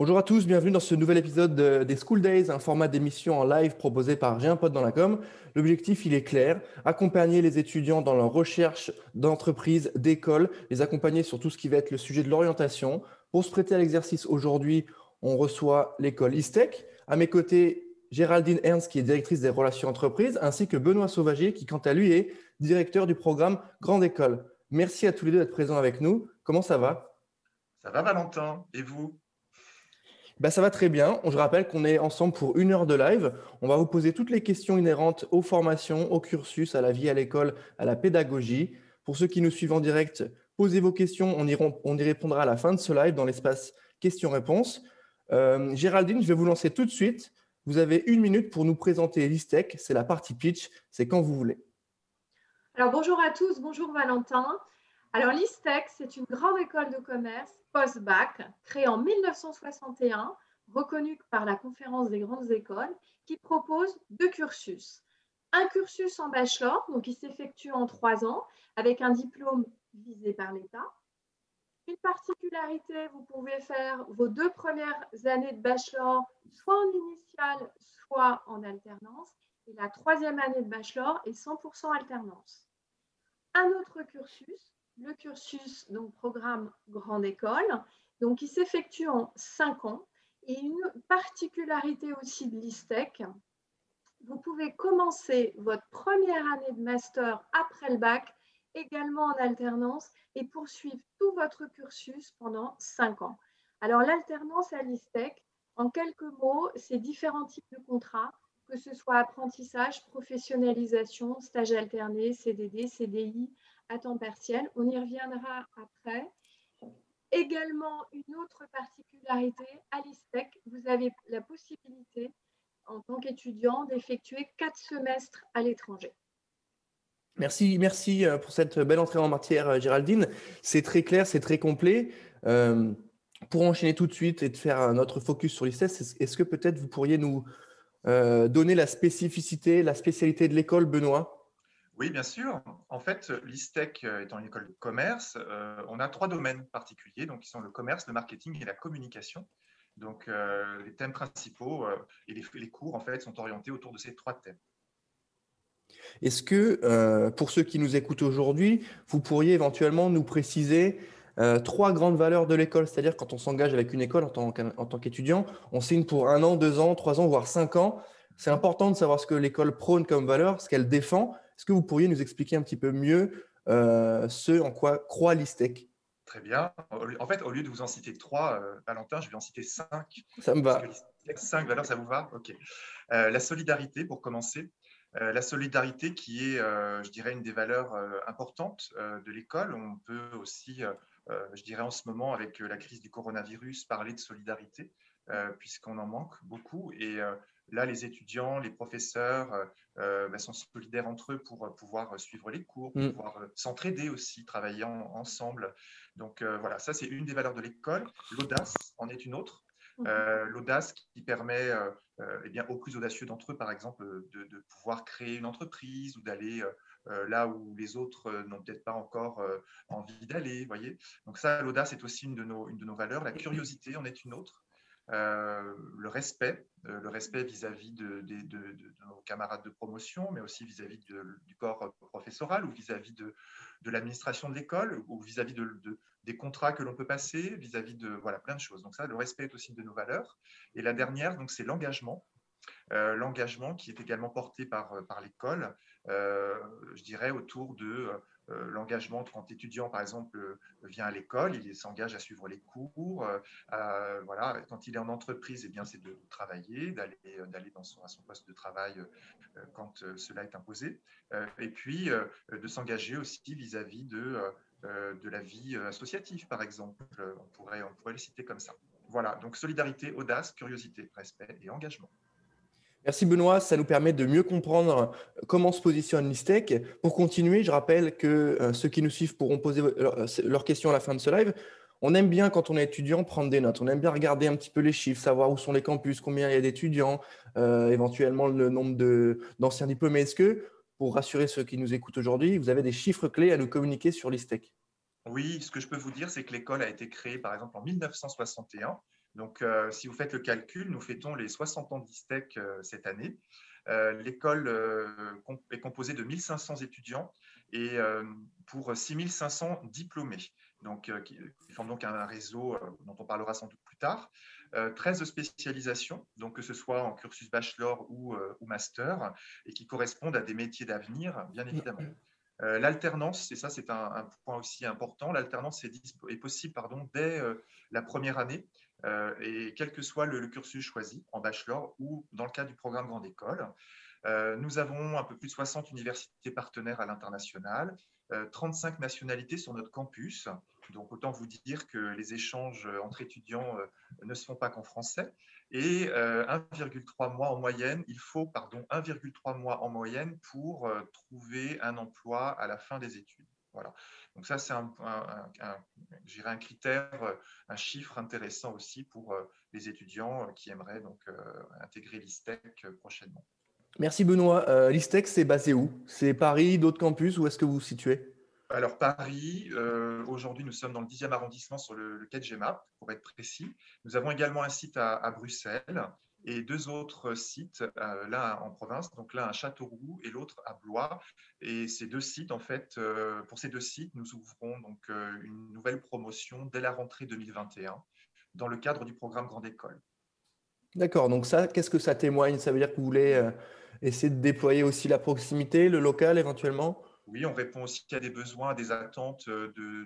Bonjour à tous, bienvenue dans ce nouvel épisode des School Days, un format d'émission en live proposé par J'ai un pote dans la com. L'objectif, il est clair, accompagner les étudiants dans leur recherche d'entreprise, d'école, les accompagner sur tout ce qui va être le sujet de l'orientation. Pour se prêter à l'exercice aujourd'hui, on reçoit l'école ISTEC. À mes côtés, Géraldine Ernst, qui est directrice des relations entreprises, ainsi que Benoît Sauvager, qui quant à lui est directeur du programme Grande École. Merci à tous les deux d'être présents avec nous. Comment ça va? Ça va Valentin, et vous? Ça va très bien. Je rappelle qu'on est ensemble pour 1 heure de live. On va vous poser toutes les questions inhérentes aux formations, au cursus, à la vie à l'école, à la pédagogie. Pour ceux qui nous suivent en direct, posez vos questions. On y répondra à la fin de ce live dans l'espace questions-réponses. Géraldine, je vais vous lancer tout de suite. Vous avez 1 minute pour nous présenter l'ISTEC. C'est la partie pitch. C'est quand vous voulez. Alors bonjour à tous, bonjour Valentin. Alors l'ISTEC, c'est une grande école de commerce post-bac créée en 1961, reconnue par la Conférence des grandes écoles, qui propose 2 cursus. Un cursus en bachelor, donc qui s'effectue en 3 ans, avec un diplôme visé par l'État. Une particularité, vous pouvez faire vos 2 premières années de bachelor, soit en initiale, soit en alternance. Et la 3e année de bachelor est 100% alternance. Un autre cursus, le cursus, donc programme Grande École, donc qui s'effectue en 5 ans. Et une particularité aussi de l'ISTEC, vous pouvez commencer votre première année de master après le bac, également en alternance, et poursuivre tout votre cursus pendant 5 ans. Alors l'alternance à l'ISTEC, en quelques mots, c'est différents types de contrats, que ce soit apprentissage, professionnalisation, stage alterné, CDD, CDI, à temps partiel. On y reviendra après. Également, une autre particularité, à l'ISTEC, vous avez la possibilité, en tant qu'étudiant, d'effectuer 4 semestres à l'étranger. Merci pour cette belle entrée en matière, Géraldine. C'est très clair, c'est très complet. Pour enchaîner tout de suite et de faire notre focus sur l'ISTEC, est-ce que peut-être vous pourriez nous donner la spécificité, la spécialité de l'école, Benoît? Oui, bien sûr. En fait, l'ISTEC étant une école de commerce, on a 3 domaines particuliers, donc qui sont le commerce, le marketing et la communication. Donc, les thèmes principaux et les cours, en fait, sont orientés autour de ces 3 thèmes. Est-ce que, pour ceux qui nous écoutent aujourd'hui, vous pourriez éventuellement nous préciser 3 grandes valeurs de l'école? C'est-à-dire quand on s'engage avec une école en tant qu'étudiant, on signe pour 1 an, 2 ans, 3 ans, voire 5 ans. C'est important de savoir ce que l'école prône comme valeur, ce qu'elle défend. Est-ce que vous pourriez nous expliquer un petit peu mieux ce en quoi croit l'ISTEC? Très bien. En fait, au lieu de vous en citer 3, Valentin, je vais en citer 5. Ça me Parce que va. l'ISTEC, 5 valeurs, ça vous va? OK. La solidarité, pour commencer. La solidarité qui est, je dirais, une des valeurs importantes de l'école. On peut aussi, je dirais en ce moment, avec la crise du coronavirus, parler de solidarité, puisqu'on en manque beaucoup. Et là, les étudiants, les professeurs sont solidaires entre eux pour pouvoir suivre les cours, pour pouvoir s'entraider aussi, travailler ensemble. Donc voilà, ça c'est une des valeurs de l'école. L'audace en est une autre. L'audace qui permet aux plus audacieux d'entre eux, par exemple, de pouvoir créer une entreprise ou d'aller là où les autres n'ont peut-être pas encore envie d'aller. Voyez. Donc ça, l'audace est aussi une de nos valeurs. La curiosité en est une autre. Le respect vis-à-vis de nos camarades de promotion, mais aussi vis-à-vis du corps professoral ou vis-à-vis de l'administration de l'école ou vis-à-vis des contrats que l'on peut passer, vis-à-vis de plein de choses. Donc ça, le respect est aussi une de nos valeurs. Et la dernière, donc, c'est l'engagement. L'engagement qui est également porté par l'école, je dirais autour de l'engagement quand l'étudiant, par exemple, vient à l'école, il s'engage à suivre les cours. Quand il est en entreprise, c'est de travailler, d'aller à son poste de travail quand cela est imposé. Et puis, de s'engager aussi vis-à-vis de la vie associative, par exemple. On pourrait le citer comme ça. Voilà, donc solidarité, audace, curiosité, respect et engagement. Merci Benoît, ça nous permet de mieux comprendre comment se positionne l'ISTEC. Pour continuer, je rappelle que ceux qui nous suivent pourront poser leurs questions à la fin de ce live. On aime bien, quand on est étudiant, prendre des notes. On aime bien regarder un petit peu les chiffres, savoir où sont les campus, combien il y a d'étudiants, éventuellement le nombre d'anciens diplômés. Est-ce que, pour rassurer ceux qui nous écoutent aujourd'hui, vous avez des chiffres clés à nous communiquer sur l'ISTEC? Oui, ce que je peux vous dire, c'est que l'école a été créée, par exemple, en 1961. Donc, si vous faites le calcul, nous fêtons les 60 ans d'ISTEC cette année. L'école est composée de 1500 étudiants et pour 6500 diplômés, donc, qui forment donc un réseau dont on parlera sans doute plus tard. 13 spécialisations, donc que ce soit en cursus bachelor ou master, et qui correspondent à des métiers d'avenir, bien évidemment. L'alternance, et ça c'est un point aussi important, l'alternance est possible dès la première année, et quel que soit le cursus choisi, en bachelor ou dans le cadre du programme Grande École. Nous avons un peu plus de 60 universités partenaires à l'international, 35 nationalités sur notre campus. Donc, autant vous dire que les échanges entre étudiants ne se font pas qu'en français. Et 1,3 mois en moyenne, 1,3 mois en moyenne pour trouver un emploi à la fin des études. Voilà. Donc ça, c'est un critère, un chiffre intéressant aussi pour les étudiants qui aimeraient donc intégrer l'ISTEC prochainement. Merci Benoît. L'ISTEC, c'est basé où? C'est Paris, d'autres campus, où est-ce que vous vous situez? Alors Paris, aujourd'hui nous sommes dans le 10e arrondissement sur le quai de Genappe, pour être précis. Nous avons également un site à Bruxelles et 2 autres sites, l'un en province, donc l'un à Châteauroux et l'autre à Blois. Et ces 2 sites, en fait, pour ces 2 sites, nous ouvrons donc une nouvelle promotion dès la rentrée 2021 dans le cadre du programme Grande École. D'accord, donc ça, qu'est-ce que ça témoigne? Ça veut dire que vous voulez essayer de déployer aussi la proximité, le local éventuellement? Oui, on répond aussi à des besoins, à des attentes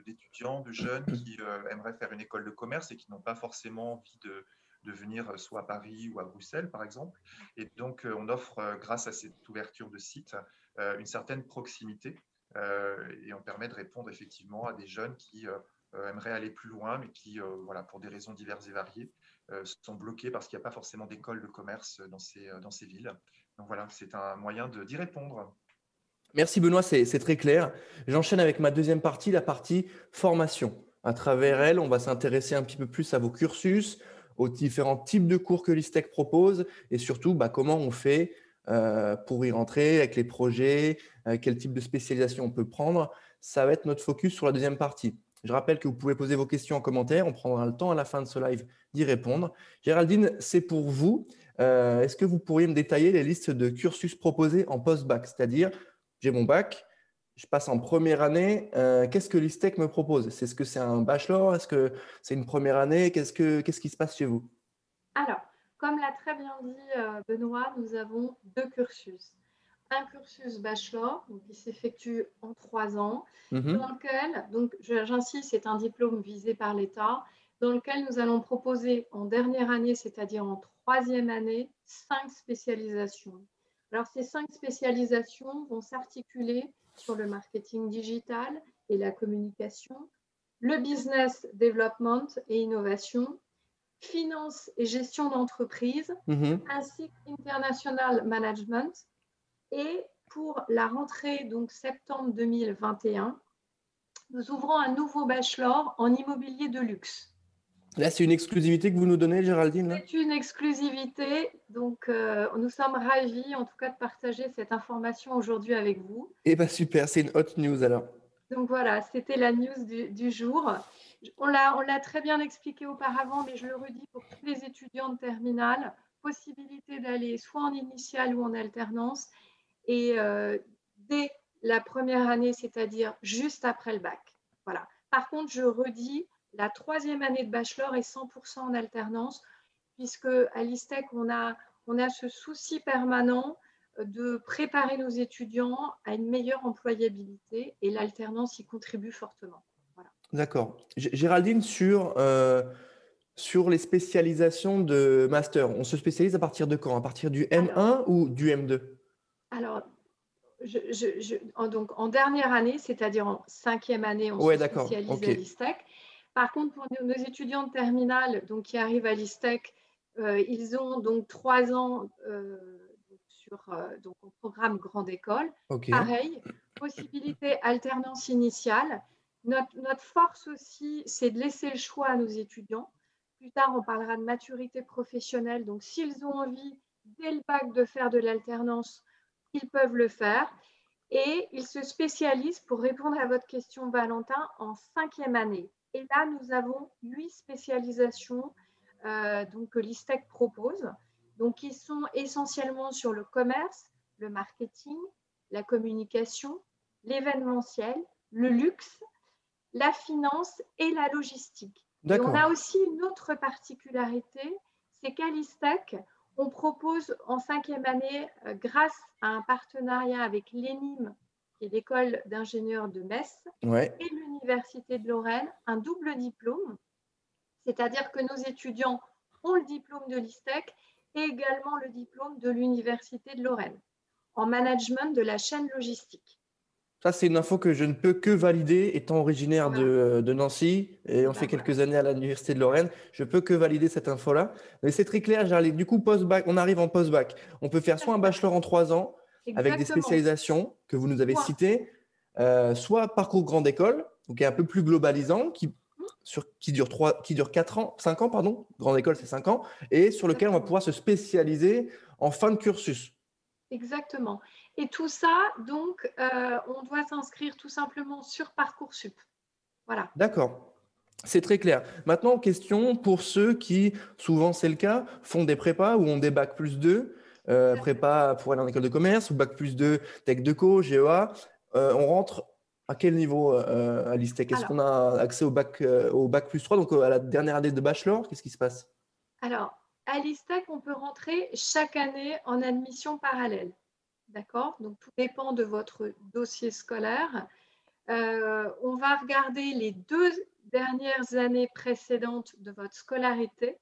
d'étudiants, de jeunes qui aimeraient faire une école de commerce et qui n'ont pas forcément envie de venir soit à Paris ou à Bruxelles, par exemple. Et donc, on offre, grâce à cette ouverture de site, une certaine proximité et on permet de répondre effectivement à des jeunes qui aimeraient aller plus loin, mais qui, voilà, pour des raisons diverses et variées, sont bloqués parce qu'il n'y a pas forcément d'école de commerce dans ces villes. Donc voilà, c'est un moyen d'y répondre. Merci Benoît, c'est très clair. J'enchaîne avec ma deuxième partie, la partie formation. À travers elle, on va s'intéresser un petit peu plus à vos cursus, aux différents types de cours que l'ISTEC propose et surtout comment on fait pour y rentrer avec les projets, quel type de spécialisation on peut prendre. Ça va être notre focus sur la deuxième partie. Je rappelle que vous pouvez poser vos questions en commentaire. On prendra le temps à la fin de ce live d'y répondre. Géraldine, c'est pour vous. Est-ce que vous pourriez me détailler les listes de cursus proposés en post-bac, c'est-à-dire j'ai mon bac, je passe en première année. Qu'est-ce que l'ISTEC me propose? Est-ce que c'est un bachelor? Est-ce que c'est une première année? Qu'est-ce qui se passe chez vous? Alors, comme l'a très bien dit Benoît, nous avons 2 cursus. Un cursus bachelor, donc qui s'effectue en 3 ans, dans lequel, donc j'insiste, c'est un diplôme visé par l'État, dans lequel nous allons proposer en dernière année, c'est-à-dire en 3e année, 5 spécialisations. Alors, ces 5 spécialisations vont s'articuler sur le marketing digital et la communication, le business development et innovation, finance et gestion d'entreprise, ainsi qu'international management. Et pour la rentrée, donc septembre 2021, nous ouvrons un nouveau bachelor en immobilier de luxe. Là, c'est une exclusivité que vous nous donnez, Géraldine? C'est une exclusivité, donc nous sommes ravis en tout cas de partager cette information aujourd'hui avec vous. Eh bien super, c'est une hot news alors. Donc voilà, c'était la news du jour. On l'a très bien expliqué auparavant, mais je le redis pour tous les étudiants de terminale, possibilité d'aller soit en initiale ou en alternance, et dès la première année, c'est-à-dire juste après le bac. Voilà. Par contre, je redis, la 3e année de bachelor est 100% en alternance, puisque à l'ISTEC, on a ce souci permanent de préparer nos étudiants à une meilleure employabilité et l'alternance y contribue fortement. Voilà. D'accord. Géraldine, sur les spécialisations de master, on se spécialise à partir de quand? À partir du M1 ou du M2? Alors, donc en dernière année, c'est-à-dire en 5e année, on se spécialise à l'ISTEC. Par contre, pour nos étudiants de terminale donc, qui arrivent à l'ISTEC, ils ont donc 3 ans donc, au programme Grande École. Pareil, possibilité alternance initiale. Notre force aussi, c'est de laisser le choix à nos étudiants. Plus tard, on parlera de maturité professionnelle. Donc, s'ils ont envie, dès le bac, de faire de l'alternance, ils peuvent le faire. Et ils se spécialisent, pour répondre à votre question, Valentin, en 5e année. Et là, nous avons 8 spécialisations que l'ISTEC propose. Donc, ils sont essentiellement sur le commerce, le marketing, la communication, l'événementiel, le luxe, la finance et la logistique. Et on a aussi une autre particularité, c'est qu'à l'ISTEC, on propose en 5e année, grâce à un partenariat avec l'ENIM, qui est l'école d'ingénieurs de Metz, et l'Université de Lorraine, un double diplôme, c'est-à-dire que nos étudiants ont le diplôme de l'ISTEC et également le diplôme de l'Université de Lorraine en management de la chaîne logistique. Ça, c'est une info que je ne peux que valider, étant originaire de Nancy et on fait quelques années à l'Université de Lorraine. Je peux que valider cette info-là. Mais c'est très clair, Géraldine. Du coup, post-bac, on arrive en post-bac. On peut faire soit un bachelor en 3 ans avec des spécialisations que vous nous avez citées, soit parcours grande école, donc un peu plus globalisant, qui dure 4 ans, 5 ans, pardon. Grande école, c'est 5 ans, et sur lequel on va pouvoir se spécialiser en fin de cursus. Exactement. Et tout ça, donc, on doit s'inscrire tout simplement sur Parcoursup. Voilà. D'accord. C'est très clair. Maintenant, question pour ceux qui, souvent c'est le cas, font des prépas ou ont des bac plus 2, prépa pour aller en école de commerce ou bac plus 2, tech de co, GEA. On rentre à quel niveau à l'ISTEC? Est-ce qu'on a accès au bac plus 3, donc à la dernière année de bachelor? Qu'est-ce qui se passe? Alors, à l'ISTEC, on peut rentrer chaque année en admission parallèle. D'accord? Donc, tout dépend de votre dossier scolaire. On va regarder les 2 dernières années précédentes de votre scolarité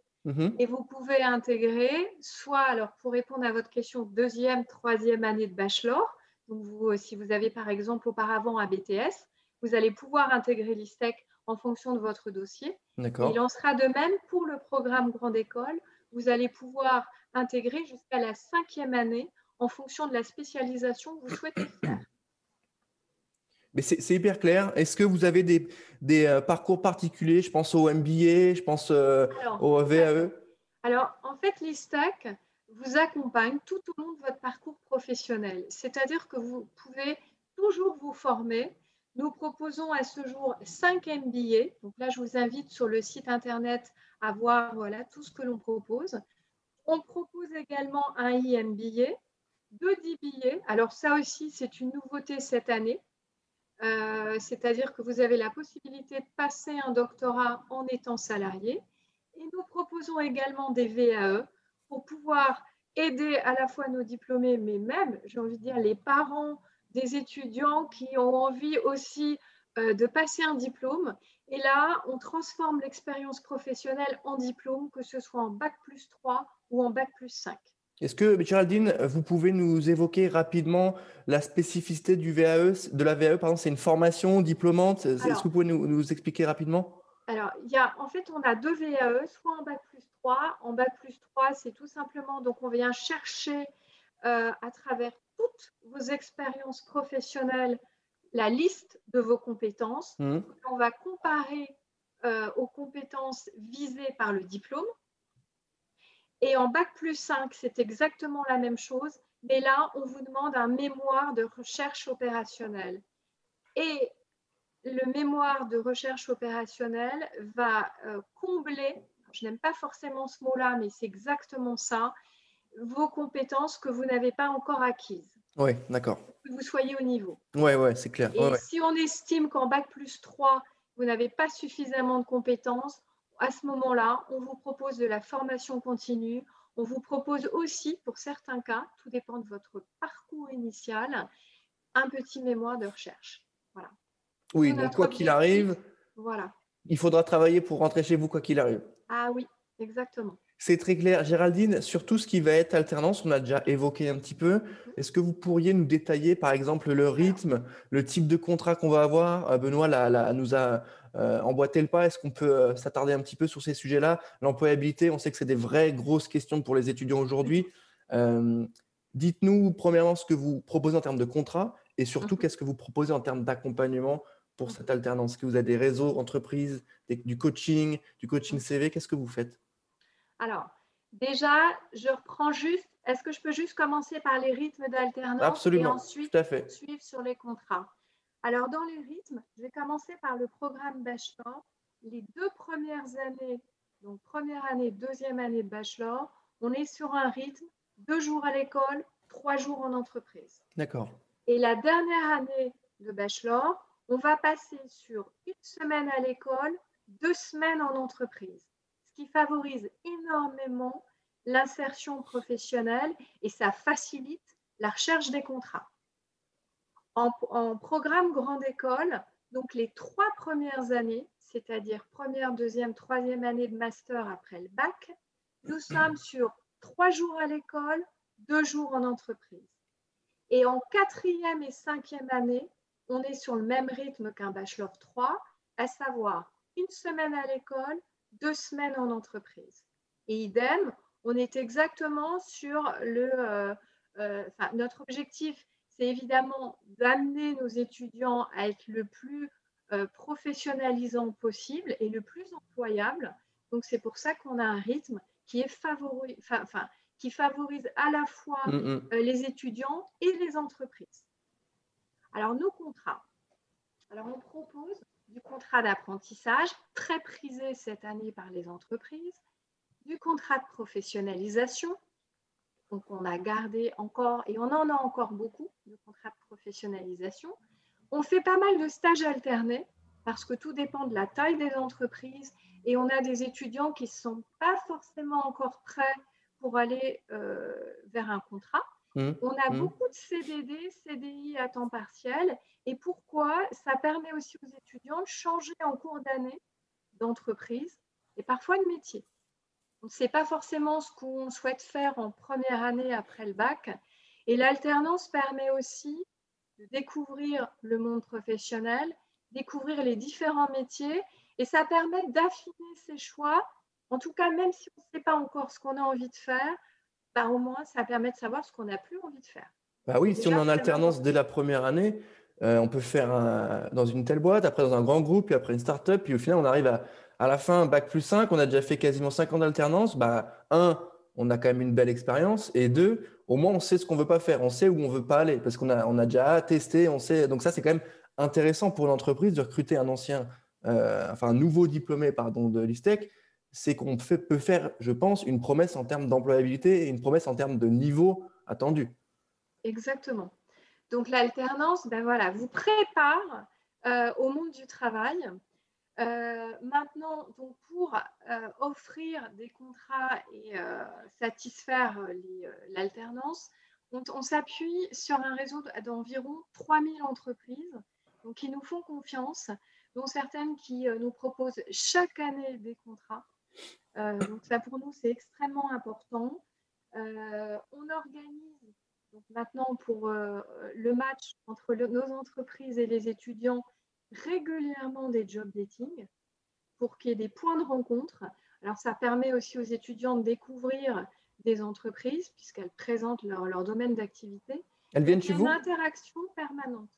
et vous pouvez intégrer soit, alors pour répondre à votre question, 2e, 3e année de bachelor. Donc, si vous avez par exemple auparavant un BTS, vous allez pouvoir intégrer l'ISTEC en fonction de votre dossier. Et il en sera de même pour le programme grande école. Vous allez pouvoir intégrer jusqu'à la 5e année en fonction de la spécialisation que vous souhaitez faire. Mais c'est hyper clair. Est-ce que vous avez des parcours particuliers? Je pense au MBA, je pense au VAE. Alors, en fait, l'ISTEC vous accompagne tout au long de votre parcours professionnel. C'est-à-dire que vous pouvez toujours vous former. Nous proposons à ce jour 5 MBA. Donc là, je vous invite sur le site internet à voir tout ce que l'on propose. On propose également un IMBA, 2 DBA. Alors ça aussi, c'est une nouveauté cette année. C'est-à-dire que vous avez la possibilité de passer un doctorat en étant salarié. Et nous proposons également des VAE pour pouvoir aider à la fois nos diplômés, mais même, j'ai envie de dire, les parents des étudiants qui ont envie aussi de passer un diplôme. Et là, on transforme l'expérience professionnelle en diplôme, que ce soit en bac plus 3 ou en bac plus 5. Est-ce que, Géraldine, vous pouvez nous évoquer rapidement la spécificité de la VAE, pardon, c'est une formation diplômante. Est-ce que vous pouvez nous expliquer rapidement? Alors, en fait, on a 2 VAE, soit en bac plus 3. En bac plus 3, c'est tout simplement, donc on vient chercher à travers toutes vos expériences professionnelles la liste de vos compétences. On va comparer aux compétences visées par le diplôme. Et en bac plus 5, c'est exactement la même chose, mais là, on vous demande un mémoire de recherche opérationnelle. Et le mémoire de recherche opérationnelle va combler, je n'aime pas forcément ce mot-là, mais c'est exactement ça, vos compétences que vous n'avez pas encore acquises. Oui, d'accord. Que vous soyez au niveau. Oui, c'est clair. Et si on estime qu'en bac plus 3, vous n'avez pas suffisamment de compétences, à ce moment-là, on vous propose de la formation continue. On vous propose aussi, pour certains cas, tout dépend de votre parcours initial, un petit mémoire de recherche. Voilà. Oui, donc quoi qu'il arrive, il faudra travailler pour rentrer chez vous quoi qu'il arrive. Ah oui, exactement. C'est très clair. Géraldine, sur tout ce qui va être alternance, on a déjà évoqué un petit peu. Est-ce que vous pourriez nous détailler, par exemple, le rythme, le type de contrat qu'on va avoir? Benoît nous a emboîté le pas. Est-ce qu'on peut s'attarder un petit peu sur ces sujets-là? L'employabilité, on sait que c'est des vraies grosses questions pour les étudiants aujourd'hui. Dites-nous, premièrement, ce que vous proposez en termes de contrat et surtout, qu'est-ce que vous proposez en termes d'accompagnement pour cette alternance? Est-ce que vous avez des réseaux, entreprises, du coaching CV? Qu'est-ce que vous faites? Alors, déjà, je reprends juste, est-ce que je peux juste commencer par les rythmes d'alternance? Absolument, et ensuite tout à fait. Suivre sur les contrats? Alors, dans les rythmes, je vais commencer par le programme bachelor. Les 2 premières années, donc première année, deuxième année de bachelor, on est sur un rythme 2 jours à l'école, 3 jours en entreprise. D'accord. Et la dernière année de bachelor, on va passer sur 1 semaine à l'école, 2 semaines en entreprise, ce qui favorise énormément l'insertion professionnelle et ça facilite la recherche des contrats. En programme grande école, donc les 3 premières années, c'est-à-dire première, deuxième, troisième année de master après le bac, nous sommes sur 3 jours à l'école, 2 jours en entreprise. Et en 4e et 5e année, on est sur le même rythme qu'un bachelor 3, à savoir 1 semaine à l'école, 2 semaines en entreprise. Et idem, on est exactement sur notre objectif, c'est évidemment d'amener nos étudiants à être le plus professionnalisant possible et le plus employable. Donc, c'est pour ça qu'on a un rythme qui est qui favorise à la fois les étudiants et les entreprises. Alors, nos contrats. Alors, on propose du contrat d'apprentissage, très prisé cette année par les entreprises, du contrat de professionnalisation. Donc, on a gardé encore, et on en a encore beaucoup, de contrats de professionnalisation. On fait pas mal de stages alternés, parce que tout dépend de la taille des entreprises, et on a des étudiants qui ne sont pas forcément encore prêts pour aller vers un contrat. On a beaucoup de CDD, CDI à temps partiel. Et pourquoi? Ça permet aussi aux étudiants de changer en cours d'année d'entreprise et parfois de métier. On ne sait pas forcément ce qu'on souhaite faire en première année après le bac. Et l'alternance permet aussi de découvrir le monde professionnel, découvrir les différents métiers. Et ça permet d'affiner ses choix. En tout cas, même si on ne sait pas encore ce qu'on a envie de faire, bah, au moins, ça permet de savoir ce qu'on n'a plus envie de faire. Bah oui, si on est en alternance dès la première année, on peut faire dans une telle boîte, après dans un grand groupe, puis après une start-up, puis au final, on arrive à la fin, bac plus 5, on a déjà fait quasiment 5 ans d'alternance. Bah, on a quand même une belle expérience, et 2, au moins, on sait ce qu'on ne veut pas faire, on sait où on ne veut pas aller, parce qu'on a déjà testé, on sait. Donc ça, c'est quand même intéressant pour l'entreprise de recruter un nouveau diplômé de l'ISTEC. C'est qu'on peut faire, je pense, une promesse en termes d'employabilité et une promesse en termes de niveau attendu. Exactement. Donc, l'alternance, vous prépare au monde du travail. Maintenant, donc, pour offrir des contrats et satisfaire l'alternance, on s'appuie sur un réseau d'environ 3000 entreprises donc, qui nous font confiance, dont certaines qui nous proposent chaque année des contrats. Donc, ça, pour nous, c'est extrêmement important. On organise donc maintenant pour le match entre nos entreprises et les étudiants régulièrement des job dating pour qu'il y ait des points de rencontre. Alors, ça permet aussi aux étudiants de découvrir des entreprises puisqu'elles présentent leur domaine d'activité. Elles viennent chez vous? Une interaction permanente.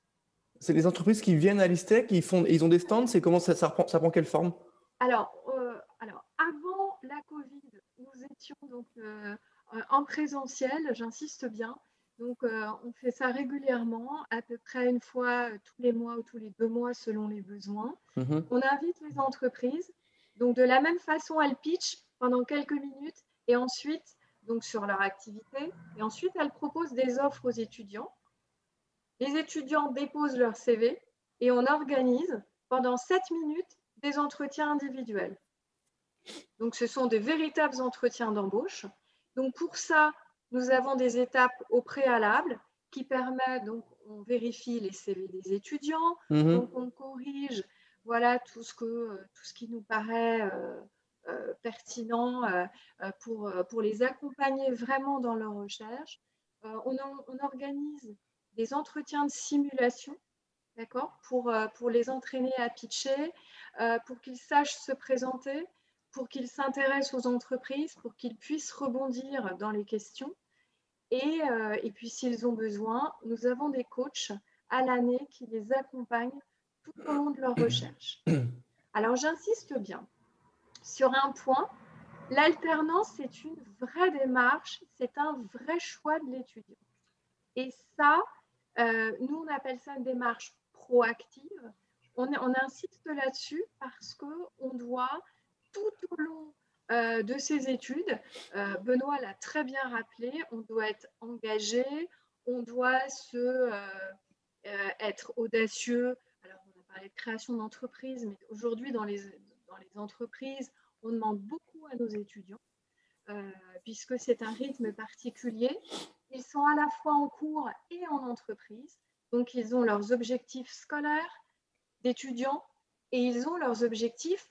C'est les entreprises qui viennent à l'ISTEC, ils ont des stands, ça prend quelle forme? Alors, avant la Covid, nous étions donc en présentiel, j'insiste bien. Donc, on fait ça régulièrement, à peu près une fois tous les mois ou tous les 2 mois selon les besoins. On invite les entreprises. Donc, de la même façon, elles pitchent pendant quelques minutes et ensuite, donc sur leur activité. Et ensuite, elles proposent des offres aux étudiants. Les étudiants déposent leur CV et on organise pendant 7 minutes des entretiens individuels. Donc, ce sont des véritables entretiens d'embauche. Donc, pour ça, nous avons des étapes au préalable qui permettent, donc, on vérifie les CV des étudiants, donc on corrige tout ce qui nous paraît pertinent pour les accompagner vraiment dans leur recherche. On organise des entretiens de simulation, d'accord, pour les entraîner à pitcher, pour qu'ils sachent se présenter, pour qu'ils s'intéressent aux entreprises, pour qu'ils puissent rebondir dans les questions. Et puis, s'ils ont besoin, nous avons des coachs à l'année qui les accompagnent tout au long de leur recherche. Alors, j'insiste bien sur un point. L'alternance, c'est une vraie démarche, c'est un vrai choix de l'étudiant. Et ça, nous, on appelle ça une démarche proactive. On insiste là-dessus parce qu'on doit, tout au long de ces études. Benoît l'a très bien rappelé, on doit être engagé, on doit être audacieux. Alors, on a parlé de création d'entreprise, mais aujourd'hui, dans les entreprises, on demande beaucoup à nos étudiants, puisque c'est un rythme particulier. Ils sont à la fois en cours et en entreprise, donc ils ont leurs objectifs scolaires d'étudiants et ils ont leurs objectifs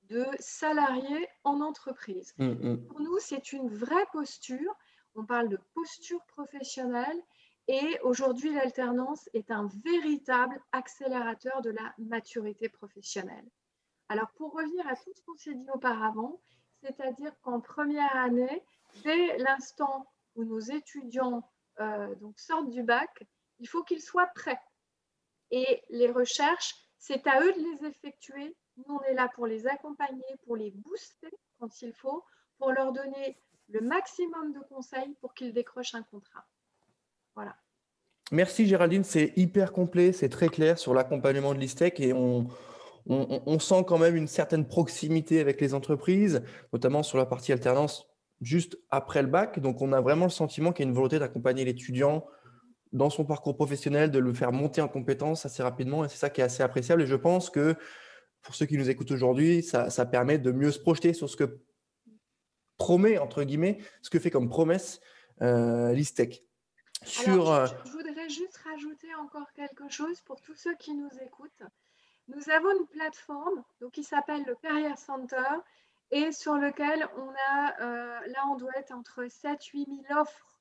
de salariés en entreprise. Pour nous, c'est une vraie posture. On parle de posture professionnelle et aujourd'hui, l'alternance est un véritable accélérateur de la maturité professionnelle. Alors, pour revenir à tout ce qu'on s'est dit auparavant, c'est-à-dire qu'en première année, dès l'instant où nos étudiants donc sortent du bac, il faut qu'ils soient prêts. Et les recherches, c'est à eux de les effectuer. Nous, on est là pour les accompagner, pour les booster quand il faut, pour leur donner le maximum de conseils pour qu'ils décrochent un contrat. Voilà. Merci Géraldine, c'est hyper complet, c'est très clair sur l'accompagnement de l'ISTEC et on sent quand même une certaine proximité avec les entreprises, notamment sur la partie alternance juste après le bac. Donc, on a vraiment le sentiment qu'il y a une volonté d'accompagner l'étudiant dans son parcours professionnel, de le faire monter en compétences assez rapidement. Et c'est ça qui est assez appréciable. Et je pense que pour ceux qui nous écoutent aujourd'hui, ça permet de mieux se projeter sur ce que promet, entre guillemets, ce que fait comme promesse l'ISTEC. Alors, je voudrais juste rajouter encore quelque chose pour tous ceux qui nous écoutent. Nous avons une plateforme donc, qui s'appelle le Career Center et sur lequel on a, là on doit être entre 7-8 000 offres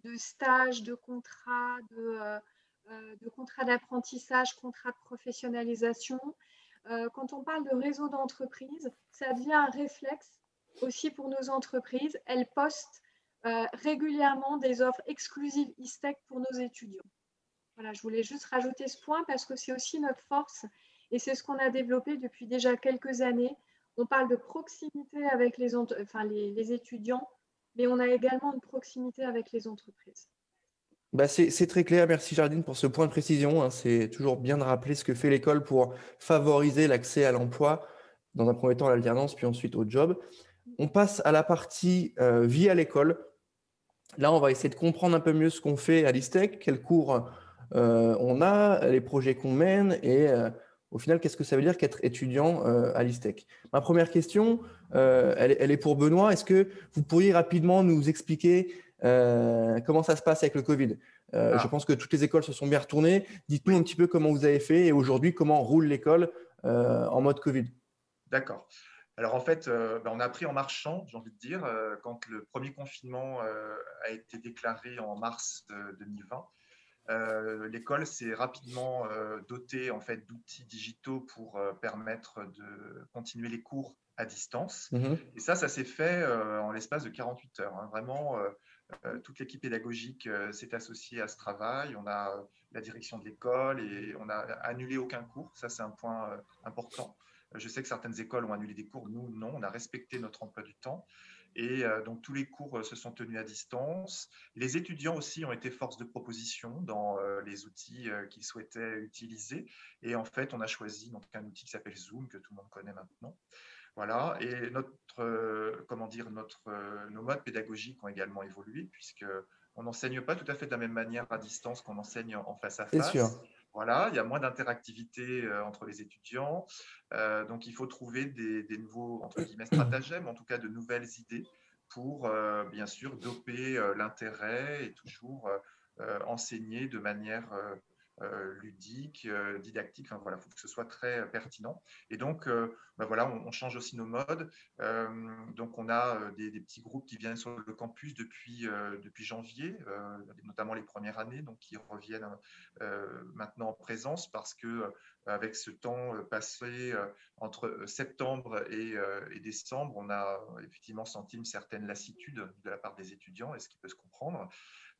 de stages, de contrats, de contrats d'apprentissage, contrats de professionnalisation. Quand on parle de réseau d'entreprise, ça devient un réflexe aussi pour nos entreprises. Elles postent régulièrement des offres exclusives ISTEC pour nos étudiants. Voilà, je voulais juste rajouter ce point parce que c'est aussi notre force et c'est ce qu'on a développé depuis déjà quelques années. On parle de proximité avec les étudiants, mais on a également une proximité avec les entreprises. Bah c'est très clair, merci Jardine pour ce point de précision. C'est toujours bien de rappeler ce que fait l'école pour favoriser l'accès à l'emploi, dans un premier temps à l'alternance, puis ensuite au job. On passe à la partie vie à l'école. Là, on va essayer de comprendre un peu mieux ce qu'on fait à l'ISTEC, quels cours on a, les projets qu'on mène et au final, qu'est-ce que ça veut dire qu'être étudiant à l'ISTEC. Ma première question, elle est pour Benoît. Est-ce que vous pourriez rapidement nous expliquer comment ça se passe avec le Covid? Je pense que toutes les écoles se sont bien retournées. Dites-nous un petit peu comment vous avez fait et aujourd'hui, comment roule l'école en mode Covid. D'accord. Alors en fait, on a appris en marchant, j'ai envie de dire, quand le premier confinement a été déclaré en mars 2020. L'école s'est rapidement dotée en fait, d'outils digitaux pour permettre de continuer les cours à distance. Et ça s'est fait en l'espace de 48 heures. Hein. Vraiment, toute l'équipe pédagogique s'est associée à ce travail. On a la direction de l'école et on n'a annulé aucun cours. Ça, c'est un point important. Je sais que certaines écoles ont annulé des cours. Nous, non. On a respecté notre emploi du temps. Et donc, tous les cours se sont tenus à distance. Les étudiants aussi ont été force de proposition dans les outils qu'ils souhaitaient utiliser. Et en fait, on a choisi donc, un outil qui s'appelle Zoom, que tout le monde connaît maintenant. Voilà. Et nos modes pédagogiques ont également évolué, puisqu'on n'enseigne pas tout à fait de la même manière à distance qu'on enseigne en face à face. C'est sûr. Voilà, il y a moins d'interactivité entre les étudiants. Donc, il faut trouver des nouveaux, entre guillemets, stratagèmes, en tout cas de nouvelles idées pour, bien sûr, doper l'intérêt et toujours enseigner de manière ludique, didactique. Enfin, voilà, il faut que ce soit très pertinent. Et donc, voilà, on change aussi nos modes. Donc, on a des petits groupes qui viennent sur le campus depuis janvier, notamment les premières années, donc qui reviennent maintenant en présence parce que avec ce temps passé entre septembre et décembre, on a effectivement senti une certaine lassitude de la part des étudiants, et ce qui peut se comprendre.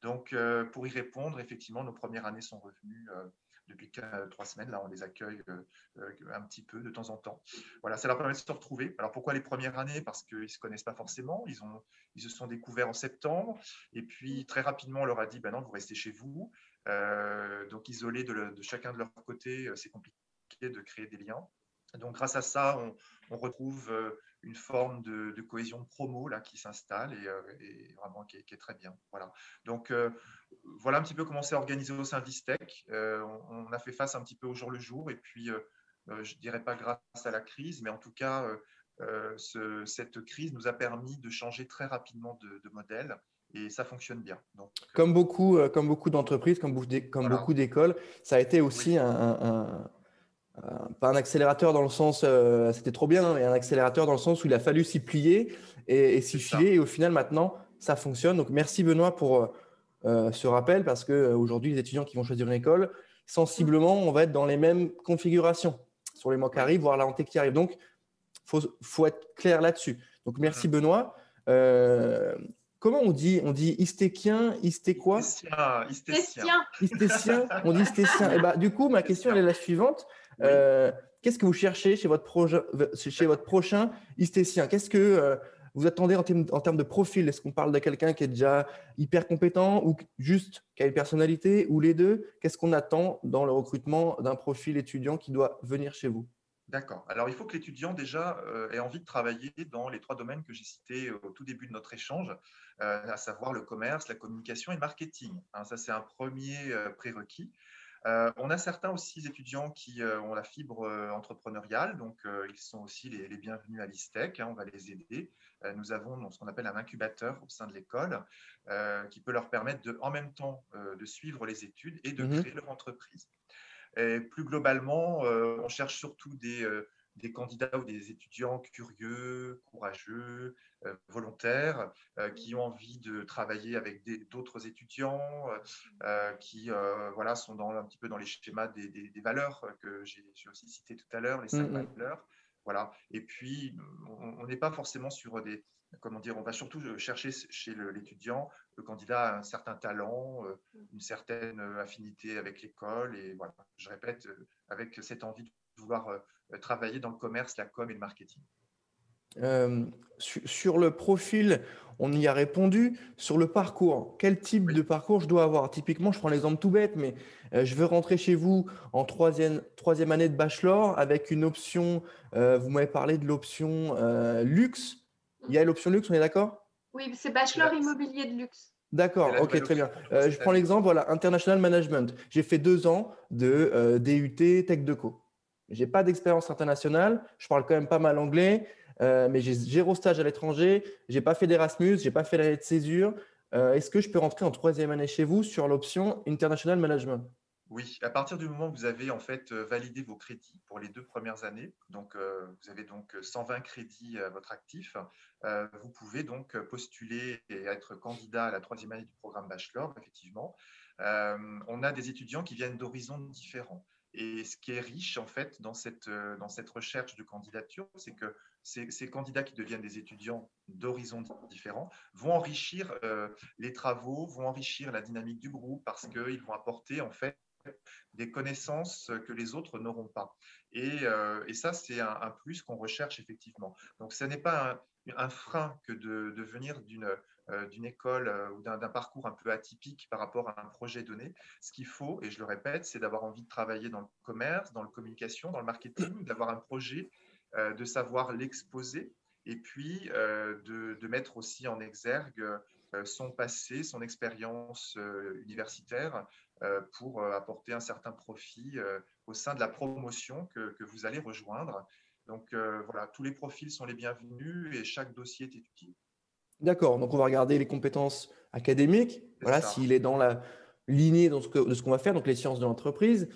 Donc, pour y répondre, effectivement, nos premières années sont revenues depuis 3 semaines. Là, on les accueille un petit peu de temps en temps. Voilà, ça leur permet de se retrouver. Alors, pourquoi les premières années? Parce qu'ils ne se connaissent pas forcément. Ils se sont découverts en septembre. Et puis, très rapidement, on leur a dit, non, vous restez chez vous. Donc, isolés de chacun de leur côté, c'est compliqué de créer des liens. Donc, grâce à ça, on retrouve une forme de cohésion de promo là, qui s'installe et vraiment qui est très bien. Voilà. Donc, voilà un petit peu comment c'est organisé au sein d'Istech. On a fait face un petit peu au jour le jour et puis, je ne dirais pas grâce à la crise, mais en tout cas, cette crise nous a permis de changer très rapidement de modèle et ça fonctionne bien. Donc, Comme beaucoup d'entreprises, comme voilà. beaucoup d'écoles, ça a été aussi Oui, pas un accélérateur dans le sens, c'était trop bien, mais un accélérateur dans le sens où il a fallu s'y plier et s'y c'est filer. ça. Et au final, maintenant, ça fonctionne. Donc, merci Benoît pour ce rappel parce qu'aujourd'hui, les étudiants qui vont choisir une école, sensiblement, on va être dans les mêmes configurations sur les mois qui Oui. arrivent, voire la rentrée qui arrive. Donc, faut être clair là-dessus. Donc, merci Benoît. Comment on dit? On dit istéquien, istéquois? Istétien. Istétien, on dit istétien. Et bah, du coup, ma question, elle est la suivante. Oui. Qu'est-ce que vous cherchez chez votre prochain istétien? Qu'est-ce que vous attendez en termes de profil? Est-ce qu'on parle de quelqu'un qui est déjà hyper compétent ou juste qui a une personnalité ou les deux? Qu'est-ce qu'on attend dans le recrutement d'un profil étudiant qui doit venir chez vous? D'accord. Alors, il faut que l'étudiant déjà ait envie de travailler dans les 3 domaines que j'ai cités au tout début de notre échange, à savoir le commerce, la communication et le marketing. Hein, ça, c'est un premier prérequis. On a certains aussi étudiants qui ont la fibre entrepreneuriale, donc ils sont aussi les bienvenus à l'ISTEC, hein, on va les aider. Nous avons donc, ce qu'on appelle un incubateur au sein de l'école qui peut leur permettre en même temps de suivre les études et de créer leur entreprise. Et plus globalement, on cherche surtout des candidats ou des étudiants curieux, courageux, volontaires, qui ont envie de travailler avec d'autres étudiants, qui voilà, sont un petit peu dans les schémas des valeurs que j'ai aussi citées tout à l'heure, les 5 valeurs. Voilà. Et puis, on n'est pas forcément sur comment dire, on va surtout chercher chez l'étudiant, le candidat a un certain talent, une certaine affinité avec l'école et voilà, je répète, avec cette envie de vouloir travailler dans le commerce, la com et le marketing. Sur le profil, on y a répondu. Sur le parcours, quel type de parcours je dois avoir? Typiquement, je prends l'exemple tout bête, mais je veux rentrer chez vous en troisième année de bachelor avec une option, vous m'avez parlé de l'option luxe. Il y a l'option luxe, on est d'accord? Oui, c'est bachelor immobilier de luxe. D'accord, ok, très bien. Je prends l'exemple, voilà, International Management. J'ai fait 2 ans de DUT Tech Deco. Je n'ai pas d'expérience internationale, je parle quand même pas mal anglais, mais j'ai 0 stage à l'étranger, je n'ai pas fait d'Erasmus, je n'ai pas fait l'année de césure. Est-ce que je peux rentrer en 3e année chez vous sur l'option International Management? Oui, à partir du moment où vous avez en fait validé vos crédits pour les 2 premières années, donc vous avez donc 120 crédits à votre actif, vous pouvez donc postuler et être candidat à la 3e année du programme bachelor, effectivement. On a des étudiants qui viennent d'horizons différents. Et ce qui est riche en fait dans cette recherche de candidature, c'est que ces candidats qui deviennent des étudiants d'horizons différents vont enrichir les travaux, vont enrichir la dynamique du groupe parce qu'ils vont apporter en fait des connaissances que les autres n'auront pas. Et ça, c'est un plus qu'on recherche effectivement. Donc, ce n'est pas un frein que de venir d'une école ou d'un parcours un peu atypique par rapport à un projet donné. Ce qu'il faut, et je le répète, c'est d'avoir envie de travailler dans le commerce, dans la communication, dans le marketing, d'avoir un projet, de savoir l'exposer et puis de mettre aussi en exergue son passé, son expérience universitaire pour apporter un certain profit au sein de la promotion que vous allez rejoindre. Donc voilà, tous les profils sont les bienvenus et chaque dossier est étudié. D'accord, donc on va regarder les compétences académiques, voilà, s'il est dans la lignée de ce qu'on va faire, donc les sciences de l'entreprise,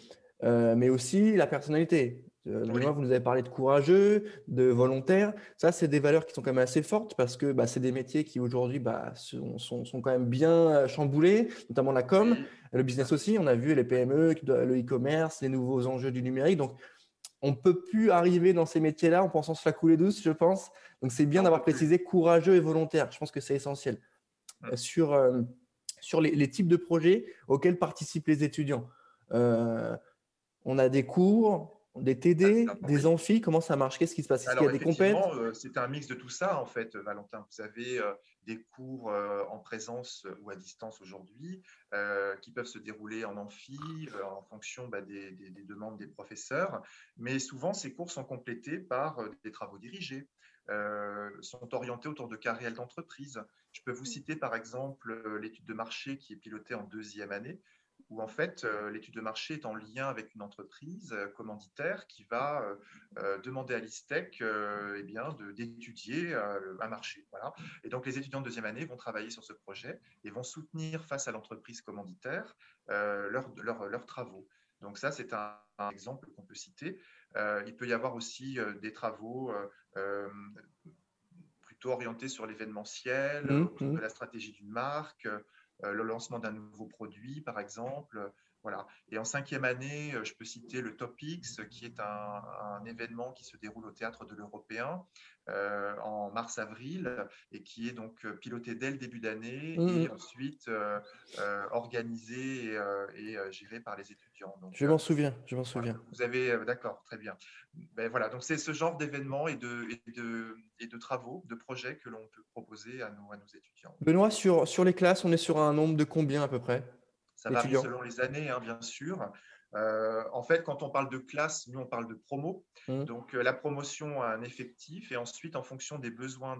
mais aussi la personnalité. Benoît, vous nous avez parlé de courageux, de volontaire. Ça, c'est des valeurs qui sont quand même assez fortes parce que c'est des métiers qui aujourd'hui sont quand même bien chamboulés, notamment la com, le business aussi. On a vu les PME, le e-commerce, les nouveaux enjeux du numérique. Donc, on ne peut plus arriver dans ces métiers-là en pensant se la couler douce, je pense. Donc, c'est bien d'avoir précisé courageux et volontaire. Je pense que c'est essentiel. Sur les types de projets auxquels participent les étudiants, on a des cours, des TD, des amphis. Comment ça marche? Qu'est-ce qui se passe? Est-ce qu'il y a des compètes? C'est un mix de tout ça, en fait, Valentin. Vous avez des cours en présence ou à distance aujourd'hui, qui peuvent se dérouler en amphi en fonction des demandes des professeurs. Mais souvent, ces cours sont complétés par des travaux dirigés, sont orientés autour de cas réels d'entreprise. Je peux vous citer par exemple l'étude de marché qui est pilotée en 2e année, où en fait l'étude de marché est en lien avec une entreprise commanditaire qui va demander à l'ISTEC d'étudier un marché. Voilà. Et donc les étudiants de 2e année vont travailler sur ce projet et vont soutenir face à l'entreprise commanditaire leurs travaux. Donc ça, c'est un exemple qu'on peut citer. Il peut y avoir aussi des travaux plutôt orientés sur l'événementiel, autour de la stratégie d'une marque, le lancement d'un nouveau produit, par exemple. Voilà. Et en 5e année, je peux citer le TopX, qui est un événement qui se déroule au Théâtre de l'Européen en mars-avril et qui est donc piloté dès le début d'année et ensuite organisé et géré par les étudiants. Donc, je m'en souviens. Voilà, vous avez, d'accord, très bien. Ben voilà, donc c'est ce genre d'événements et de travaux, de projets que l'on peut proposer à nos étudiants. Benoît, sur les classes, on est sur un nombre de combien à peu près Ça varie selon les années, hein, bien sûr. En fait, quand on parle de classe, nous, on parle de promo. Donc, la promotion a un effectif et ensuite, en fonction des besoins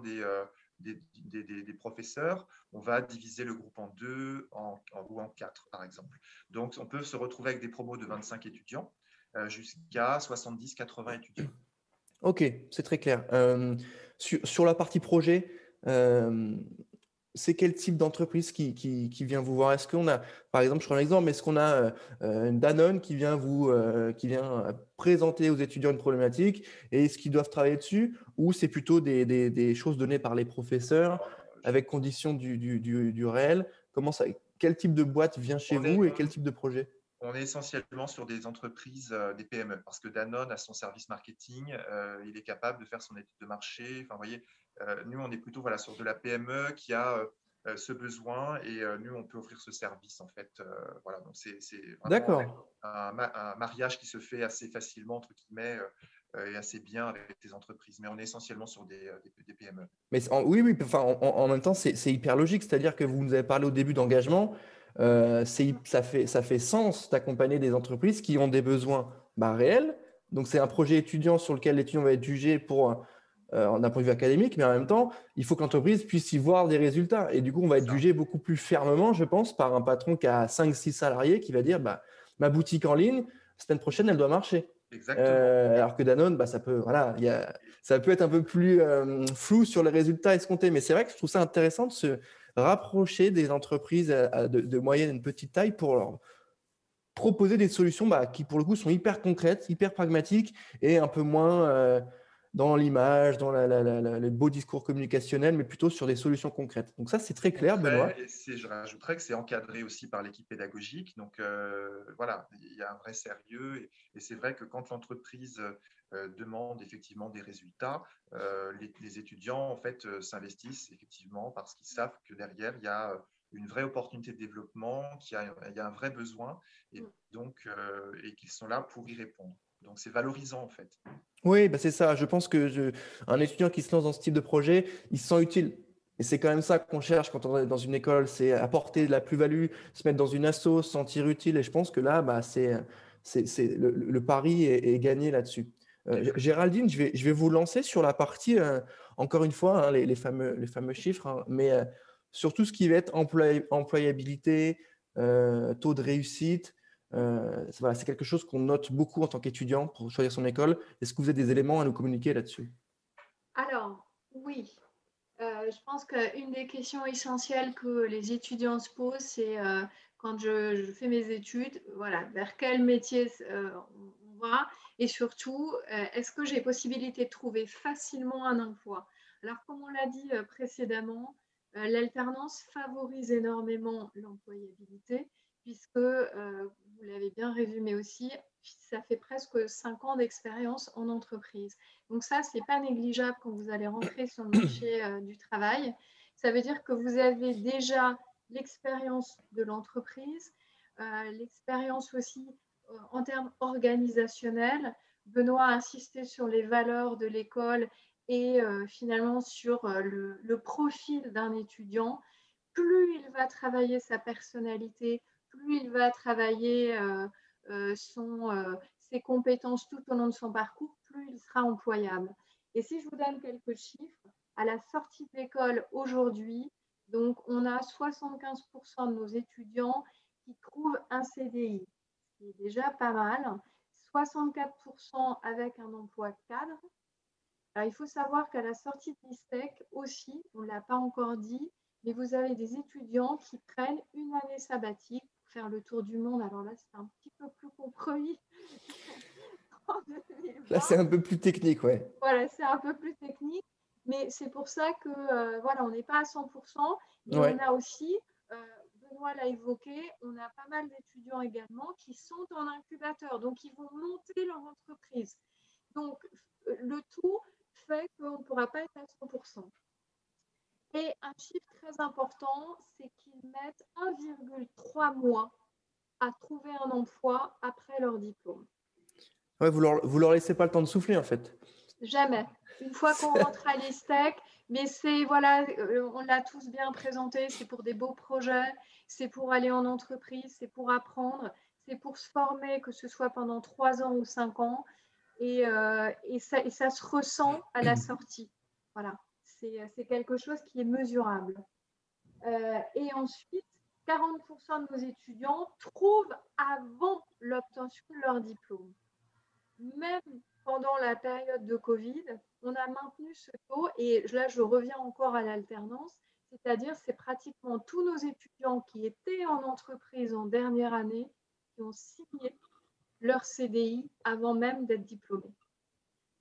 des professeurs, on va diviser le groupe en 2 ou en 4, par exemple. Donc, on peut se retrouver avec des promos de 25 étudiants jusqu'à 70-80 étudiants. Ok, c'est très clair. Sur la partie projet, c'est quel type d'entreprise qui vient vous voir? Est-ce qu'on a, par exemple, je prends un exemple, mais est-ce qu'on a une Danone qui vient présenter aux étudiants une problématique et est-ce qu'ils doivent travailler dessus, ou c'est plutôt des choses données par les professeurs avec conditions du réel? Quel type de boîte vient chez vous et quel type de projet? On est essentiellement sur des entreprises, des PME, parce que Danone a son service marketing, il est capable de faire son étude de marché. Enfin, vous voyez, nous, on est plutôt sur de la PME qui a ce besoin et nous, on peut offrir ce service, en fait. Voilà, donc c'est vraiment un mariage qui se fait assez facilement, entre guillemets, et assez bien avec les entreprises. Mais on est essentiellement sur des PME. Mais oui, enfin, en même temps, c'est hyper logique. C'est-à-dire que vous nous avez parlé au début d'engagement. Ça fait sens d'accompagner des entreprises qui ont des besoins réels. Donc, c'est un projet étudiant sur lequel l'étudiant va être jugé d'un point de vue académique, mais en même temps, il faut que l'entreprise puisse y voir des résultats. Et du coup, on va être jugé beaucoup plus fermement, je pense, par un patron qui a 5-6 salariés qui va dire ma boutique en ligne, semaine prochaine, elle doit marcher. Alors que Danone, ça peut être un peu plus flou sur les résultats escomptés. Mais c'est vrai que je trouve ça intéressant de se rapprocher des entreprises de moyenne et de petite taille pour leur proposer des solutions qui, pour le coup, sont hyper concrètes, hyper pragmatiques et un peu moins dans l'image, dans les beaux discours communicationnels, mais plutôt sur des solutions concrètes. Donc ça, c'est très clair, Benoît. Et je rajouterais que c'est encadré aussi par l'équipe pédagogique. Donc voilà, il y a un vrai sérieux. Et c'est vrai que quand l'entreprise demande effectivement des résultats, les étudiants en fait s'investissent effectivement parce qu'ils savent que derrière, il y a une vraie opportunité de développement, il y a un vrai besoin et qu'ils sont là pour y répondre. Donc, c'est valorisant, en fait. Oui, c'est ça. Je pense qu'un étudiant qui se lance dans ce type de projet, il se sent utile. Et c'est quand même ça qu'on cherche quand on est dans une école, c'est apporter de la plus-value, se mettre dans une asso, se sentir utile. Et je pense que là, le pari est gagné là-dessus. Géraldine, je vais vous lancer sur la partie, encore une fois, hein, les fameux chiffres, hein, mais sur tout ce qui va être employabilité, taux de réussite. C'est quelque chose qu'on note beaucoup en tant qu'étudiant pour choisir son école. Est-ce que vous avez des éléments à nous communiquer là-dessus? Alors, oui. Je pense qu'une des questions essentielles que les étudiants se posent, c'est quand je fais mes études, voilà, vers quel métier on va et surtout, est-ce que j'ai possibilité de trouver facilement un emploi? Alors, comme on l'a dit précédemment, l'alternance favorise énormément l'employabilité puisque, vous l'avez bien résumé aussi, ça fait presque 5 ans d'expérience en entreprise. Donc ça, ce n'est pas négligeable quand vous allez rentrer sur le marché du travail. Ça veut dire que vous avez déjà l'expérience de l'entreprise, l'expérience aussi en termes organisationnels. Benoît a insisté sur les valeurs de l'école et finalement sur le profil d'un étudiant. Plus il va travailler sa personnalité, plus il va travailler ses compétences tout au long de son parcours, plus il sera employable. Et si je vous donne quelques chiffres, à la sortie de l'école aujourd'hui, donc on a 75% de nos étudiants qui trouvent un CDI, ce qui est déjà pas mal, 64% avec un emploi cadre. Alors, il faut savoir qu'à la sortie de l'ISTEC aussi, on ne l'a pas encore dit, mais vous avez des étudiants qui prennent une année sabbatique pour faire le tour du monde. Alors là, c'est un petit peu plus compromis. Là, c'est un peu plus technique, ouais. Voilà, c'est un peu plus technique, mais c'est pour ça que voilà, on n'est pas à 100%, mais Ouais. on a aussi, Benoît l'a évoqué, on a pas mal d'étudiants également qui sont en incubateur, donc ils vont monter leur entreprise. Donc, le tout fait qu'on ne pourra pas être à 100%. Et un chiffre très important, c'est qu'ils mettent 1,3 mois à trouver un emploi après leur diplôme. Ouais, vous leur laissez pas le temps de souffler, en fait. Jamais. Une fois qu'on rentre à l'ISTEC, mais c'est, voilà, on l'a tous bien présenté, c'est pour des beaux projets, c'est pour aller en entreprise, c'est pour apprendre, c'est pour se former, que ce soit pendant 3 ans ou 5 ans, et ça se ressent à la sortie. Voilà, c'est quelque chose qui est mesurable. Et ensuite, 40% de nos étudiants trouvent avant l'obtention de leur diplôme. Même pendant la période de Covid, on a maintenu ce taux et là, je reviens encore à l'alternance, c'est-à-dire c'est pratiquement tous nos étudiants qui étaient en entreprise en dernière année qui ont signé leur CDI avant même d'être diplômés.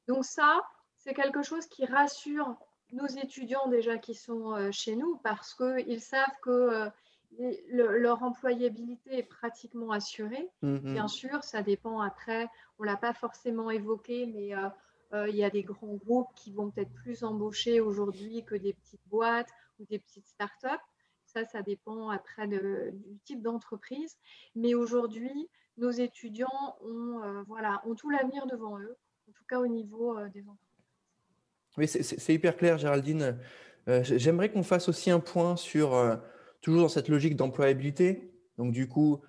Donc ça, c'est quelque chose qui rassure nos étudiants déjà qui sont chez nous parce qu'ils savent que leur employabilité est pratiquement assurée. Bien sûr, ça dépend après, on ne l'a pas forcément évoqué, mais il y a des grands groupes qui vont peut-être plus embaucher aujourd'hui que des petites boîtes ou des petites startups. Ça dépend après du type d'entreprise. Mais aujourd'hui, nos étudiants ont tout l'avenir devant eux, en tout cas au niveau des entreprises. Oui, c'est hyper clair, Géraldine. J'aimerais qu'on fasse aussi un point sur, toujours dans cette logique d'employabilité, donc du coup,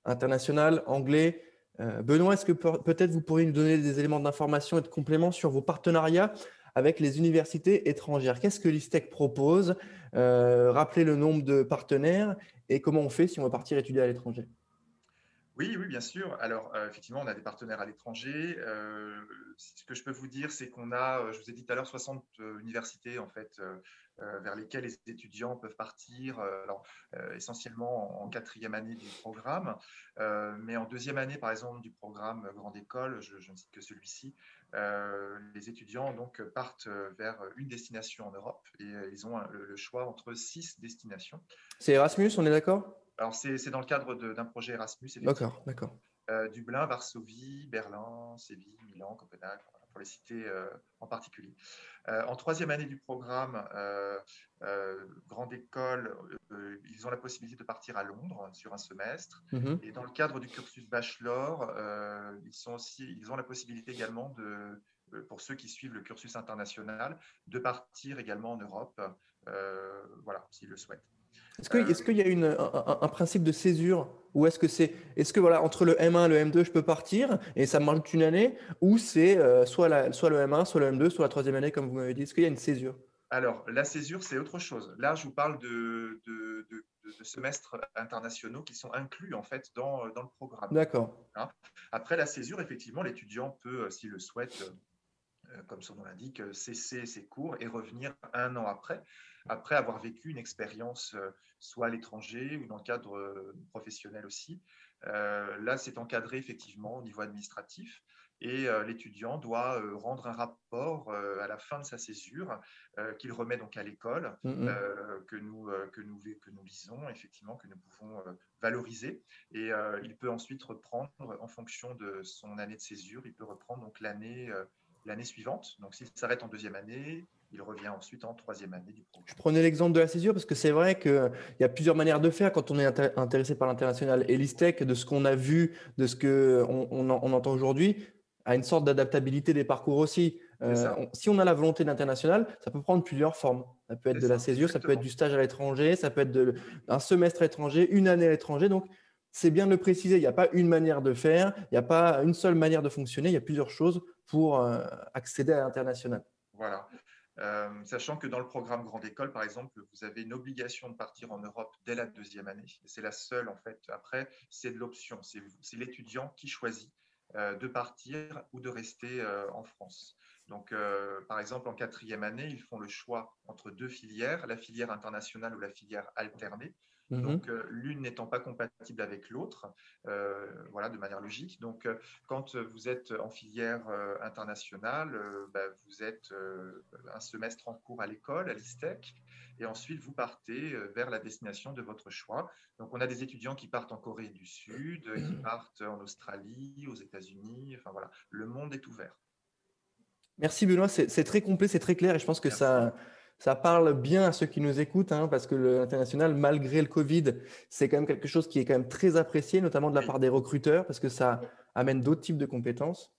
international, anglais. Benoît, est-ce que peut-être vous pourriez nous donner des éléments d'information et de compléments sur vos partenariats avec les universités étrangères? Qu'est-ce que l'ISTEC propose? Rappelez le nombre de partenaires et comment on fait si on veut partir étudier à l'étranger. Oui, bien sûr. Alors, effectivement, on a des partenaires à l'étranger. Ce que je peux vous dire, c'est qu'on a, je vous ai dit tout à l'heure, 60 universités en fait, vers lesquelles les étudiants peuvent partir, essentiellement en 4e année du programme. Mais en 2e année, par exemple, du programme Grande École, je ne cite que celui-ci, les étudiants donc, partent vers une destination en Europe et ils ont le choix entre 6 destinations. C'est Erasmus, on est d'accord? Alors, c'est dans le cadre d'un projet Erasmus. D'accord. Dublin, Varsovie, Berlin, Séville, Milan, Copenhague, pour les citer en particulier. En 3e année du programme, Grande École, ils ont la possibilité de partir à Londres sur un semestre. Et dans le cadre du cursus bachelor, ils ont la possibilité également pour ceux qui suivent le cursus international, de partir également en Europe, s'ils le souhaitent. Est-ce qu'il y a un principe de césure ou est-ce que voilà, entre le M1 et le M2, je peux partir et ça me manque une année ou c'est soit le M1, soit le M2, soit la 3e année, comme vous m'avez dit? Est-ce qu'il y a une césure? Alors, la césure, c'est autre chose. Là, je vous parle de semestres internationaux qui sont inclus en fait dans le programme. D'accord. Après la césure, effectivement, l'étudiant peut, s'il le souhaite, comme son nom l'indique, cesser ses cours et revenir un an après avoir vécu une expérience soit à l'étranger ou dans le cadre professionnel aussi. Là, c'est encadré effectivement au niveau administratif et l'étudiant doit rendre un rapport à la fin de sa césure qu'il remet donc à l'école, que nous lisons, effectivement, que nous pouvons valoriser. Et il peut ensuite reprendre, en fonction de son année de césure, il peut reprendre donc l'année suivante. Donc, s'il s'arrête en 2e année, il revient ensuite en 3e année du programme. Je prenais l'exemple de la césure parce que c'est vrai qu'il y a plusieurs manières de faire quand on est intéressé par l'international. Et l'ISTEC, de ce qu'on a vu, de ce qu'on entend aujourd'hui, à une sorte d'adaptabilité des parcours aussi. Si on a la volonté d'international, ça peut prendre plusieurs formes. Ça peut être de la césure, ça peut être du stage à l'étranger, ça peut être un semestre à l'étranger, une année à l'étranger. Donc, c'est bien de le préciser. Il n'y a pas une manière de faire, il n'y a pas une seule manière de fonctionner. Il y a plusieurs choses pour accéder à l'international. Voilà. Sachant que dans le programme Grande École, par exemple, vous avez une obligation de partir en Europe dès la 2e année. C'est la seule, en fait. Après, c'est de l'option. C'est l'étudiant qui choisit de partir ou de rester en France. Donc, par exemple, en 4e année, ils font le choix entre 2 filières, la filière internationale ou la filière alternée. Donc, l'une n'étant pas compatible avec l'autre, voilà, de manière logique. Donc, quand vous êtes en filière internationale, vous êtes un semestre en cours à l'école, à l'ISTEC, et ensuite vous partez vers la destination de votre choix. Donc, on a des étudiants qui partent en Corée du Sud, qui partent en Australie, aux États-Unis. Enfin voilà, le monde est ouvert. Merci Benoît, c'est très complet, c'est très clair et je pense que ça parle bien à ceux qui nous écoutent, hein, parce que l'international, malgré le Covid, c'est quand même quelque chose qui est quand même très apprécié, notamment de la part des recruteurs, parce que ça amène d'autres types de compétences.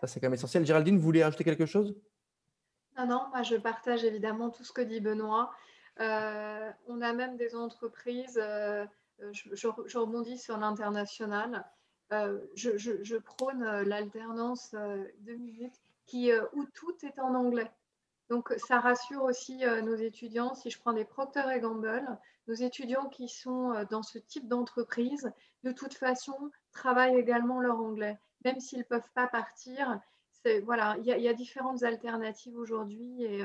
Ça, c'est quand même essentiel. Géraldine, vous voulez ajouter quelque chose? Non, moi je partage évidemment tout ce que dit Benoît. On a même des entreprises, je rebondis sur l'international, je prône l'alternance 2 minutes où tout est en anglais. Donc ça rassure aussi nos étudiants. Si je prends des Procter & Gamble, nos étudiants qui sont dans ce type d'entreprise, de toute façon, travaillent également leur anglais. Même s'ils ne peuvent pas partir, voilà, il y a différentes alternatives aujourd'hui et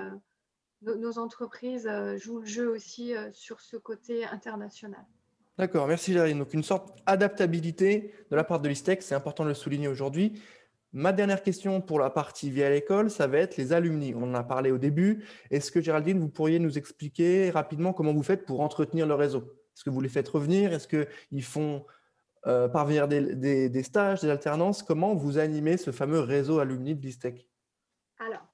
nos entreprises jouent le jeu aussi sur ce côté international. D'accord, merci Géraldine. Donc une sorte d'adaptabilité de la part de l'ISTEC, c'est important de le souligner aujourd'hui. Ma dernière question pour la partie vie à l'école, ça va être les alumni. On en a parlé au début. Est-ce que Géraldine, vous pourriez nous expliquer rapidement comment vous faites pour entretenir le réseau? Est-ce que vous les faites revenir? Est-ce qu'ils font parvenir des stages, des alternances? Comment vous animez ce fameux réseau alumni de l'ISTEC? Alors,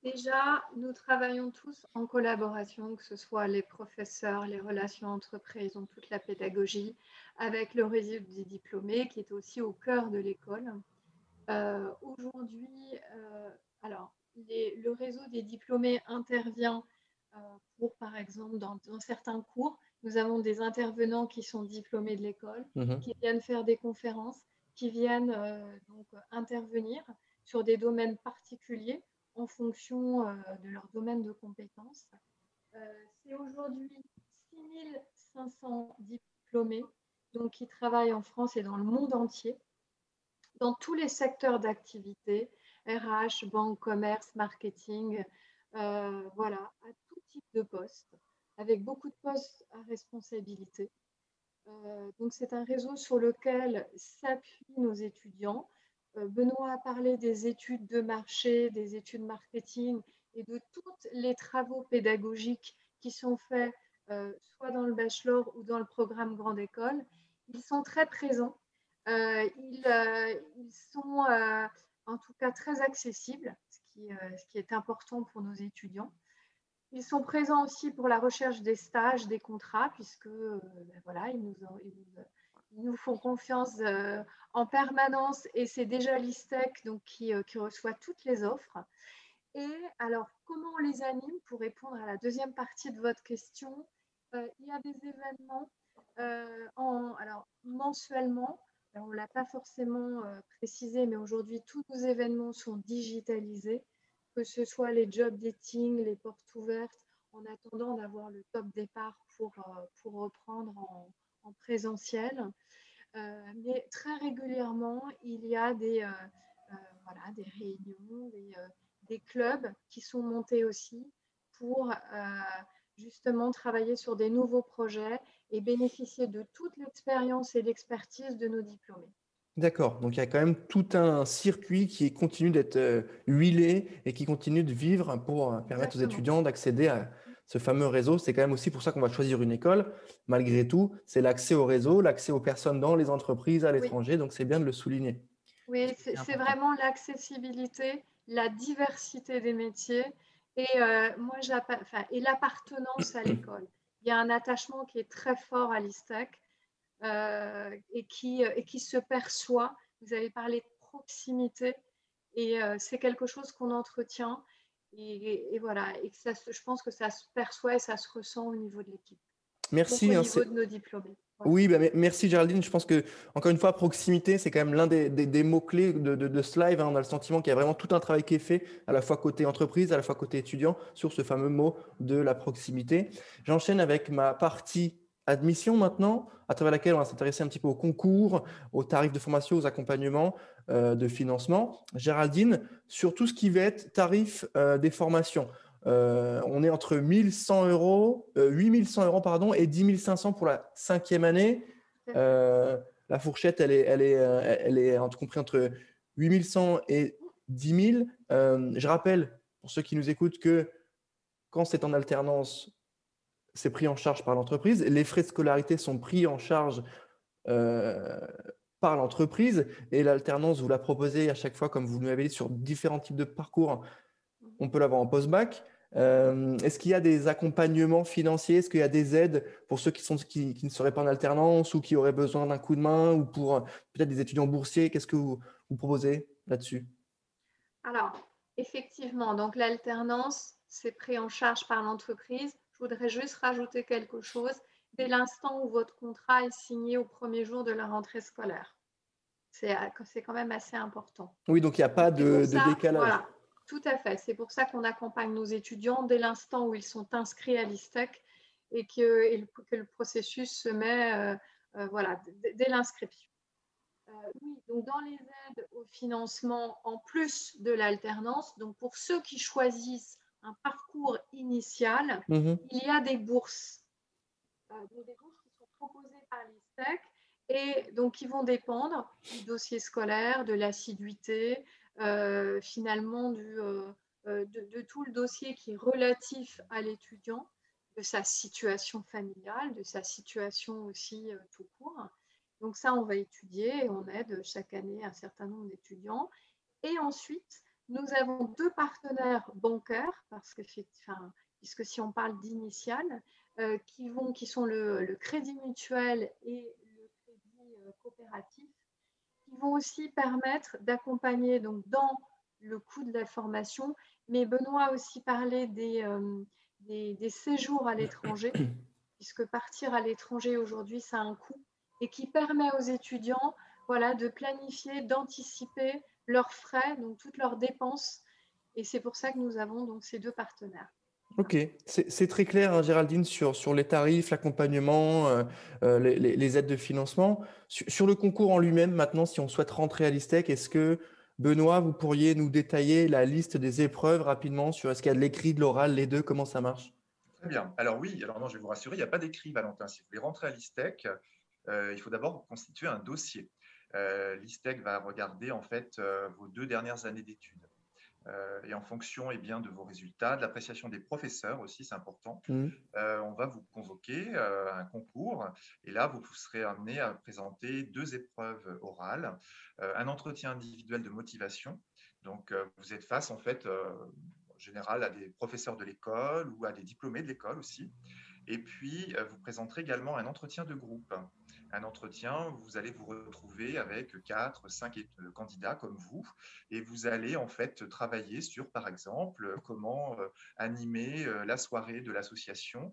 déjà, nous travaillons tous en collaboration, que ce soit les professeurs, les relations entreprises, donc toute la pédagogie, avec le réseau des diplômés qui est aussi au cœur de l'école. Aujourd'hui, alors, le réseau des diplômés intervient pour, par exemple, dans certains cours, nous avons des intervenants qui sont diplômés de l'école, qui viennent faire des conférences, qui viennent donc intervenir sur des domaines particuliers en fonction de leur domaine de compétences. C'est aujourd'hui 6500 diplômés donc, qui travaillent en France et dans le monde entier, dans tous les secteurs d'activité, RH, banque, commerce, marketing, voilà, à tout type de poste, avec beaucoup de postes à responsabilité. Donc, c'est un réseau sur lequel s'appuient nos étudiants. Benoît a parlé des études de marché, des études marketing et de tous les travaux pédagogiques qui sont faits soit dans le bachelor ou dans le programme Grande École. Ils sont très présents. Ils sont en tout cas très accessibles, ce qui est important pour nos étudiants. Ils sont présents aussi pour la recherche des stages, des contrats, puisque voilà, ils nous font confiance en permanence et c'est déjà l'ISTEC donc, qui reçoit toutes les offres. Et alors, comment on les anime? Pour répondre à la deuxième partie de votre question, il y a des événements alors, mensuellement. Alors, on ne l'a pas forcément précisé, mais aujourd'hui, tous nos événements sont digitalisés, que ce soit les job dating, les portes ouvertes, en attendant d'avoir le top départ pour reprendre en présentiel. Mais très régulièrement, il y a des réunions, des clubs qui sont montés aussi pour justement travailler sur des nouveaux projets et bénéficier de toute l'expérience et l'expertise de nos diplômés. D'accord, donc il y a quand même tout un circuit qui continue d'être huilé et qui continue de vivre pour permettre aux étudiants d'accéder à ce fameux réseau. C'est quand même aussi pour ça qu'on va choisir une école. Malgré tout, c'est l'accès au réseau, l'accès aux personnes dans les entreprises à l'étranger, donc c'est bien de le souligner. Oui, c'est vraiment l'accessibilité, la diversité des métiers et et l'appartenance à l'école. Il y a un attachement qui est très fort à l'ISTEC et qui se perçoit. Vous avez parlé de proximité Et c'est quelque chose qu'on entretient. Et voilà, et que je pense que ça se perçoit et ça se ressent au niveau de l'équipe. Donc au Merci. niveau de nos diplômés. Voilà. Oui, merci Géraldine. Je pense que, encore une fois, proximité, c'est quand même l'un des mots-clés de ce live. On a le sentiment qu'il y a vraiment tout un travail qui est fait, à la fois côté entreprise, à la fois côté étudiant, sur ce fameux mot de la proximité. J'enchaîne avec ma partie admission maintenant, à travers laquelle on va s'intéresser un petit peu au concours, aux tarifs de formation, aux accompagnements de financement. Géraldine, sur tout ce qui va être tarif des formations. On est entre 1100 euros, 8100 euros pardon, et 10 500 pour la 5e année. La fourchette, elle est compris entre 8100 et 10 000. Je rappelle, pour ceux qui nous écoutent, que quand c'est en alternance, c'est pris en charge par l'entreprise. Les frais de scolarité sont pris en charge par l'entreprise. Et l'alternance, vous la proposez à chaque fois, comme vous nous l'avez dit, sur différents types de parcours. On peut l'avoir en post-bac. Est-ce qu'il y a des accompagnements financiers? Est-ce qu'il y a des aides pour ceux qui ne seraient pas en alternance ou qui auraient besoin d'un coup de main, ou pour peut-être des étudiants boursiers? Qu'est-ce que vous proposez là-dessus? Alors, effectivement, donc l'alternance, c'est pris en charge par l'entreprise. Je voudrais juste rajouter quelque chose. Dès l'instant où votre contrat est signé au premier jour de la rentrée scolaire. C'est quand même assez important. Oui, donc il n'y a pas de décalage. Voilà, tout à fait. C'est pour ça qu'on accompagne nos étudiants dès l'instant où ils sont inscrits à l'ISTEC et que le processus se met voilà, dès l'inscription. Oui, donc dans les aides au financement, en plus de l'alternance, donc pour ceux qui choisissent un parcours initial, il y a des bourses. Donc des bourses qui sont proposées par l'ISTEC et donc qui vont dépendre du dossier scolaire, de l'assiduité, finalement de tout le dossier qui est relatif à l'étudiant, de sa situation familiale, de sa situation aussi tout court. Donc ça, on va étudier et on aide chaque année un certain nombre d'étudiants. Et ensuite, nous avons 2 partenaires bancaires, puisque si on parle d'initial, qui sont le crédit mutuel et le crédit coopératif, qui vont aussi permettre d'accompagner donc, dans le coût de la formation. Mais Benoît a aussi parlé des séjours à l'étranger, puisque partir à l'étranger aujourd'hui, ça a un coût, et qui permet aux étudiants voilà, de planifier, d'anticiper leurs frais, donc toutes leurs dépenses. Et c'est pour ça que nous avons donc ces 2 partenaires. Ok, c'est très clair, hein, Géraldine, sur les tarifs, l'accompagnement, les aides de financement. Sur le concours en lui-même, maintenant, si on souhaite rentrer à l'ISTEC, est-ce que, Benoît, vous pourriez nous détailler la liste des épreuves rapidement sur est-ce qu'il y a de l'écrit, de l'oral, les deux, comment ça marche? Très bien. Alors oui, alors non, je vais vous rassurer, il n'y a pas d'écrit, Valentin. Si vous voulez rentrer à l'ISTEC, il faut d'abord constituer un dossier. L'ISTEC va regarder en fait vos 2 dernières années d'études. Et en fonction de vos résultats, de l'appréciation des professeurs aussi, c'est important, on va vous convoquer à un concours. Et là, vous serez amené à présenter 2 épreuves orales, un entretien individuel de motivation. Donc, vous êtes face en fait en général à des professeurs de l'école ou à des diplômés de l'école aussi. Et puis, vous présenterez également un entretien de groupe. Un entretien, vous allez vous retrouver avec 4, 5 candidats comme vous, et vous allez en fait travailler sur, par exemple, comment animer la soirée de l'association.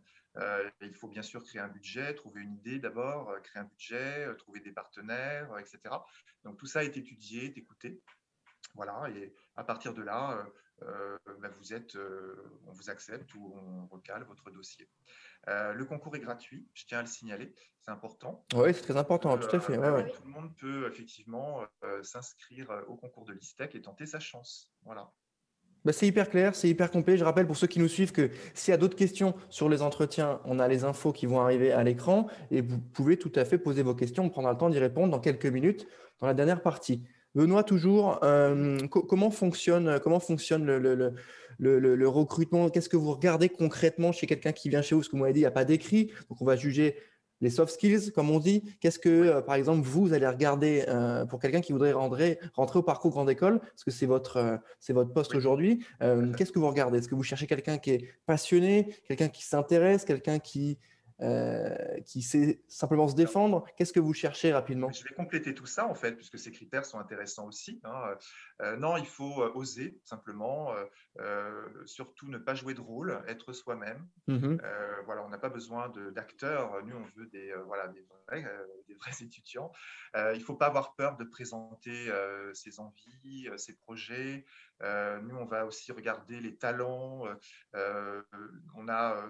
Il faut bien sûr créer un budget, trouver une idée d'abord, créer un budget, trouver des partenaires, etc. Donc tout ça est étudié, est écouté. Voilà, et à partir de là, on vous accepte ou on recale votre dossier. Le concours est gratuit, je tiens à le signaler, c'est important. Oui, c'est très important, tout à fait. Ouais. Tout le monde peut effectivement s'inscrire au concours de l'ISTEC et tenter sa chance. Voilà. C'est hyper clair, c'est hyper complet. Je rappelle pour ceux qui nous suivent que s'il y a d'autres questions sur les entretiens, on a les infos qui vont arriver à l'écran et vous pouvez tout à fait poser vos questions. On prendra le temps d'y répondre dans quelques minutes dans la dernière partie. Benoît, toujours, comment fonctionne le recrutement? Qu'est-ce que vous regardez concrètement chez quelqu'un qui vient chez vous? Parce que vous m'avez dit, il n'y a pas d'écrit, donc on va juger les soft skills, comme on dit. Qu'est-ce que, par exemple, vous allez regarder pour quelqu'un qui voudrait rentrer au parcours grande école, parce que c'est votre poste aujourd'hui. Qu'est-ce que vous regardez? Est-ce que vous cherchez quelqu'un qui est passionné, quelqu'un qui s'intéresse, quelqu'un qui qui sait simplement se défendre? Qu'est-ce que vous cherchez rapidement? Je vais compléter tout ça, en fait, puisque ces critères sont intéressants aussi, hein. Non, il faut oser, simplement, surtout ne pas jouer de rôle, être soi-même. Mhm. Voilà, on n'a pas besoin d'acteurs. Nous, on veut voilà, des vrais étudiants. Il ne faut pas avoir peur de présenter ses envies, ses projets. Nous, on va aussi regarder les talents. On a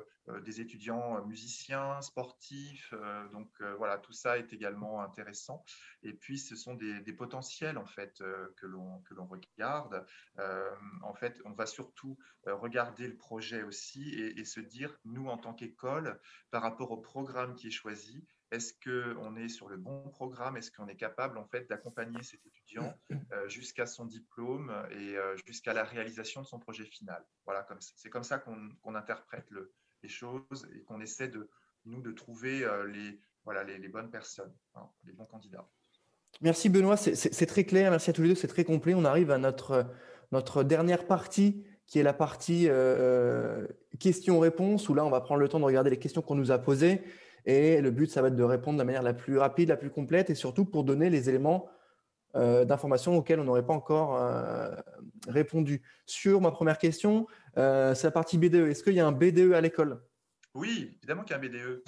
des étudiants musiciens, sportifs. Donc, voilà, tout ça est également intéressant. Et puis, ce sont des potentiels, en fait, que l'on regarde. En fait, on va surtout regarder le projet aussi et se dire, nous, en tant qu'école, par rapport au programme qui est choisi, est-ce qu'on est sur le bon programme? Est-ce qu'on est capable, en fait, d'accompagner cet étudiant jusqu'à son diplôme et jusqu'à la réalisation de son projet final? Voilà, c'est comme ça qu'on interprète les choses et qu'on essaie nous, de trouver les bonnes personnes, hein, les bons candidats. Merci Benoît, c'est très clair. Merci à tous les deux, c'est très complet. On arrive à notre dernière partie, qui est la partie questions-réponses, où là, on va prendre le temps de regarder les questions qu'on nous a posées. Et le but, ça va être de répondre de la manière la plus rapide, la plus complète, et surtout pour donner les éléments d'informations auxquels on n'aurait pas encore répondu. Sur ma première question, c'est la partie BDE. Est-ce qu'il y a un BDE à l'école? Oui, évidemment qu'il y a un BDE.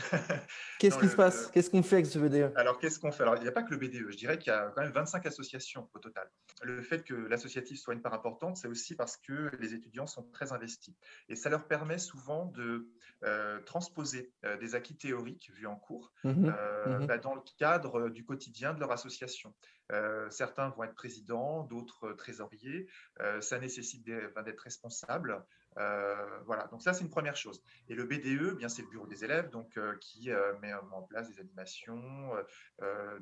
Qu'est-ce qui se passe? Qu'est-ce qu'on fait avec ce BDE? Alors, qu'est-ce qu'on fait? Alors, il n'y a pas que le BDE. Je dirais qu'il y a quand même 25 associations au total. Le fait que l'associatif soit une part importante, c'est aussi parce que les étudiants sont très investis. Et ça leur permet souvent de transposer des acquis théoriques vus en cours dans le cadre du quotidien de leur association. Certains vont être présidents, d'autres trésoriers. Ça nécessite d'être responsable. Voilà, donc ça c'est une première chose. Et le BDE, bien c'est le bureau des élèves, donc qui met en place des animations,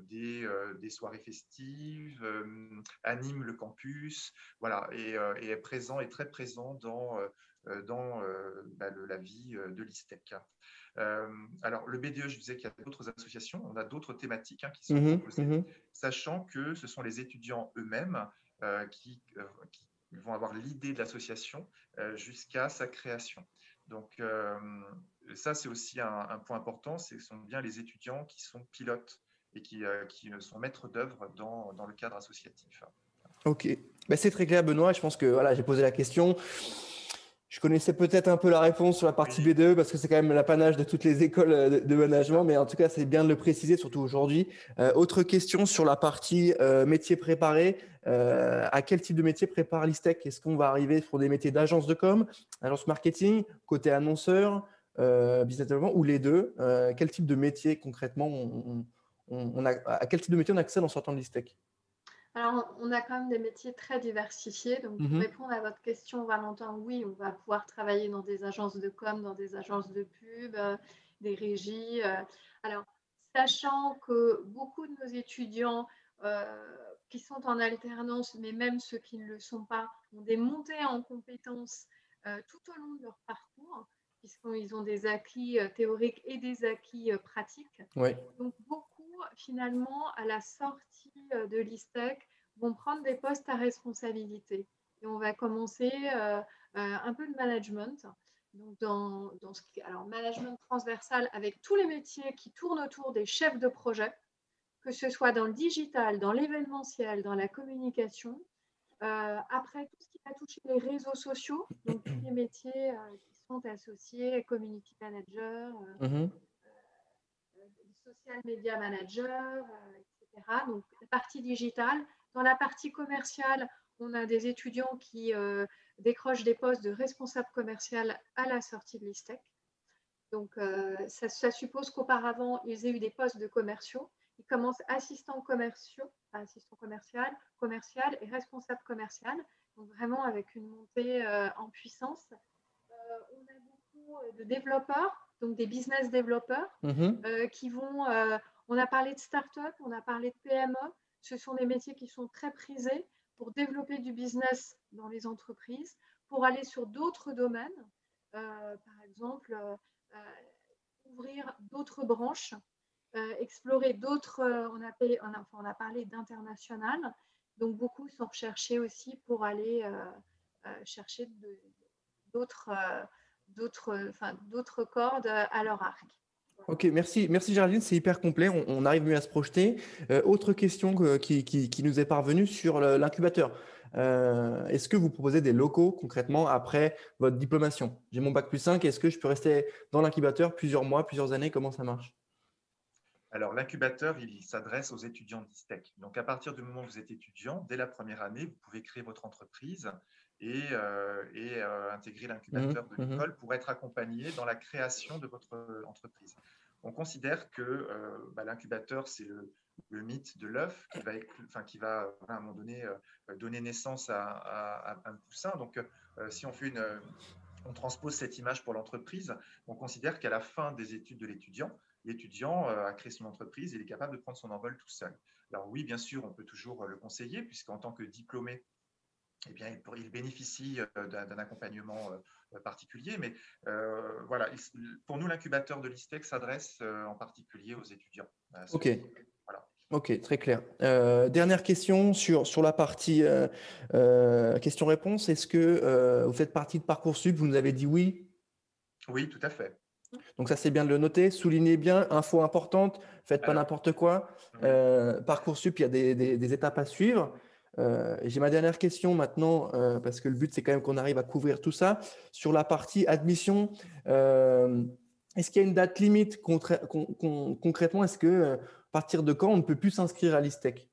des soirées festives, anime le campus, voilà, et est présent et très présent dans la vie de l'ISTEC. Alors le BDE, je disais qu'il y a d'autres associations, on a d'autres thématiques qui sont proposées, sachant que ce sont les étudiants eux-mêmes qui vont avoir l'idée de l'association jusqu'à sa création. Donc, ça, c'est aussi un point important, ce sont bien les étudiants qui sont pilotes et qui sont maîtres d'œuvre dans le cadre associatif. Ok, c'est très clair Benoît, je pense que voilà, j'ai posé la question. Je connaissais peut-être un peu la réponse sur la partie BDE parce que c'est quand même l'apanage de toutes les écoles de management, mais en tout cas, c'est bien de le préciser, surtout aujourd'hui. Autre question sur la partie métier préparé. À quel type de métier prépare l'ISTEC? Est-ce qu'on va arriver sur des métiers d'agence de com, agence marketing, côté annonceur, business development ou les deux? Quel type de métier concrètement à quel type de métier on accède en sortant de l'ISTEC? Alors, on a quand même des métiers très diversifiés. Donc, pour répondre à votre question, Valentin, oui, on va pouvoir travailler dans des agences de com, dans des agences de pub, des régies. Alors, sachant que beaucoup de nos étudiants qui sont en alternance, mais même ceux qui ne le sont pas, ont des montées en compétences tout au long de leur parcours, puisqu'ils ont des acquis théoriques et des acquis pratiques. Ouais. Donc, beaucoup, finalement, à la sortie de l'ISTEC, vont prendre des postes à responsabilité. Et on va commencer un peu de management. Donc, alors, management transversal avec tous les métiers qui tournent autour des chefs de projet, que ce soit dans le digital, dans l'événementiel, dans la communication. Après, tout ce qui va toucher les réseaux sociaux, donc tous les métiers qui sont associés, community manager, social media manager, etc. Donc, la partie digitale. Dans la partie commerciale, on a des étudiants qui décrochent des postes de responsable commercial à la sortie de l'ISTEC. Donc, ça suppose qu'auparavant, ils aient eu des postes de commerciaux. Ils commencent assistant commercial et responsable commercial. Donc, vraiment avec une montée en puissance. On a beaucoup de développeurs, donc des business développeurs, qui vont… on a parlé de start-up, on a parlé de PME. Ce sont des métiers qui sont très prisés pour développer du business dans les entreprises, pour aller sur d'autres domaines, par exemple, ouvrir d'autres branches, explorer d'autres… on a parlé d'international, donc beaucoup sont recherchés aussi pour aller chercher d'autres cordes à leur arc. Ok, merci Géraldine, c'est hyper complet, on arrive mieux à se projeter. Autre question qui nous est parvenue sur l'incubateur. Est-ce que vous proposez des locaux concrètement après votre diplomation? J'ai mon bac+5, est-ce que je peux rester dans l'incubateur plusieurs mois, plusieurs années? Comment ça marche? Alors, l'incubateur, il s'adresse aux étudiants d'ISTEC. Donc, à partir du moment où vous êtes étudiant, dès la première année, vous pouvez créer votre entreprise et intégrer l'incubateur de l'école pour être accompagné dans la création de votre entreprise. On considère que l'incubateur, c'est le mythe de l'œuf qui va à un moment donné donner naissance à un poussin. Donc, si on transpose cette image pour l'entreprise, on considère qu'à la fin des études de l'étudiant a créé son entreprise, il est capable de prendre son envol tout seul. Alors oui, bien sûr, on peut toujours le conseiller, puisqu'en tant que diplômé, eh bien, il bénéficie d'un accompagnement particulier. Mais voilà, pour nous, l'incubateur de l'ISTEC s'adresse en particulier aux étudiants. Ok. Voilà. Ok, très clair. Dernière question sur la partie question-réponse. Est-ce que vous faites partie de Parcoursup? Vous nous avez dit oui. Oui, tout à fait. Donc ça, c'est bien de le noter. Soulignez bien, info importante, faites pas n'importe quoi. Oui. Parcoursup, il y a des étapes à suivre. J'ai ma dernière question maintenant, parce que le but, c'est quand même qu'on arrive à couvrir tout ça. Sur la partie admission, est-ce qu'il y a une date limite concrètement? Est-ce que à partir de quand on ne peut plus s'inscrire à l'ISTEC?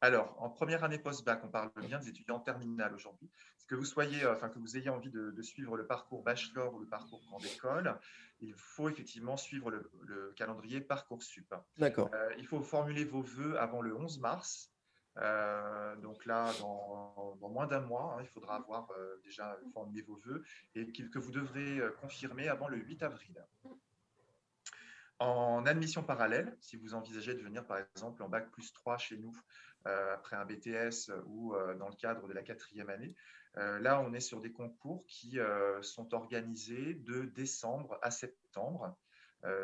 Alors, en première année post-bac, on parle bien des étudiants en terminale aujourd'hui. Que vous ayez envie de suivre le parcours bachelor ou le parcours grande école, il faut effectivement suivre le calendrier Parcoursup. D'accord. Il faut formuler vos vœux avant le 11 mars. Donc là, dans moins d'un mois, il faudra avoir déjà formulé vos vœux et que vous devrez confirmer avant le 8 avril. En admission parallèle, si vous envisagez de venir par exemple en bac+3 chez nous après un BTS ou dans le cadre de la 4e année, là on est sur des concours qui sont organisés de décembre à septembre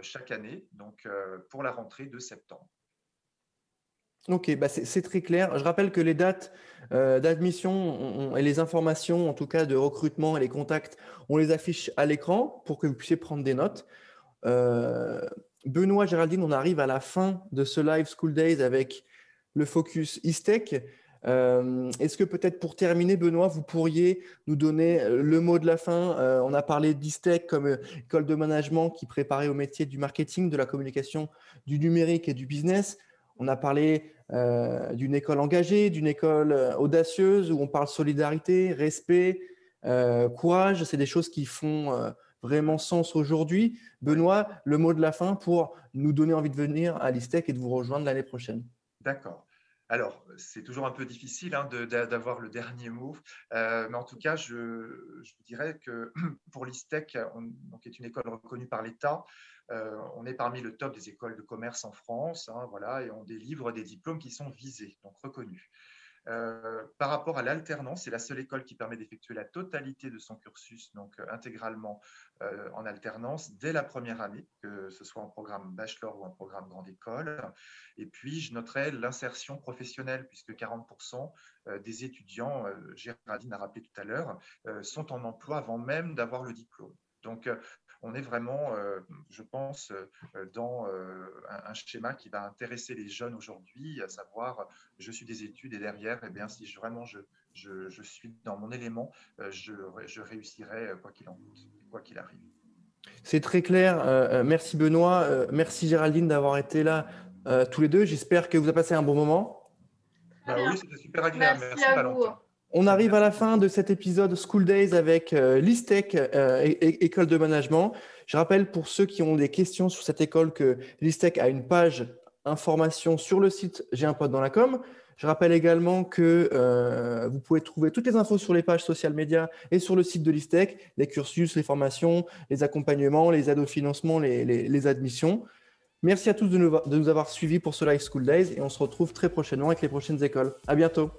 chaque année, donc pour la rentrée de septembre. Ok, c'est très clair. Je rappelle que les dates d'admission et les informations, en tout cas de recrutement et les contacts, on les affiche à l'écran pour que vous puissiez prendre des notes. Benoît, Géraldine, on arrive à la fin de ce live School Days avec le focus ISTEC. Est-ce que peut-être pour terminer, Benoît, vous pourriez nous donner le mot de la fin? On a parlé d'ISTEC comme école de management qui préparait au métier du marketing, de la communication, du numérique et du business. On a parlé d'une école engagée, d'une école audacieuse où on parle solidarité, respect, courage. C'est des choses qui font vraiment sens aujourd'hui. Benoît, le mot de la fin pour nous donner envie de venir à l'ISTEC et de vous rejoindre l'année prochaine. D'accord. Alors, c'est toujours un peu difficile d'avoir le dernier mot, mais en tout cas, je vous dirais que pour l'ISTEC, qui est une école reconnue par l'État, on est parmi le top des écoles de commerce en France, voilà, et on délivre des diplômes qui sont visés, donc reconnus. Par rapport à l'alternance, c'est la seule école qui permet d'effectuer la totalité de son cursus, donc intégralement en alternance dès la première année, que ce soit en programme bachelor ou en programme grande école. Et puis, je noterai l'insertion professionnelle, puisque 40% des étudiants, Géraldine a rappelé tout à l'heure, sont en emploi avant même d'avoir le diplôme. Donc, on est vraiment, je pense, dans un schéma qui va intéresser les jeunes aujourd'hui, à savoir, je suis des études et derrière, eh bien, si je suis dans mon élément, je réussirai quoi qu'il en coûte, quoi qu'il arrive. C'est très clair. Merci Benoît. Merci Géraldine d'avoir été là tous les deux. J'espère que vous avez passé un bon moment. Oui, c'était super agréable. Merci Valentin. On arrive à la fin de cet épisode School Days avec l'ISTEC, école de management. Je rappelle pour ceux qui ont des questions sur cette école que l'ISTEC a une page information sur le site J'ai un pote dans la com. Je rappelle également que vous pouvez trouver toutes les infos sur les pages social media et sur le site de l'ISTEC, les cursus, les formations, les accompagnements, les aides au financement, les admissions. Merci à tous de nous avoir suivis pour ce Live School Days et on se retrouve très prochainement avec les prochaines écoles. À bientôt.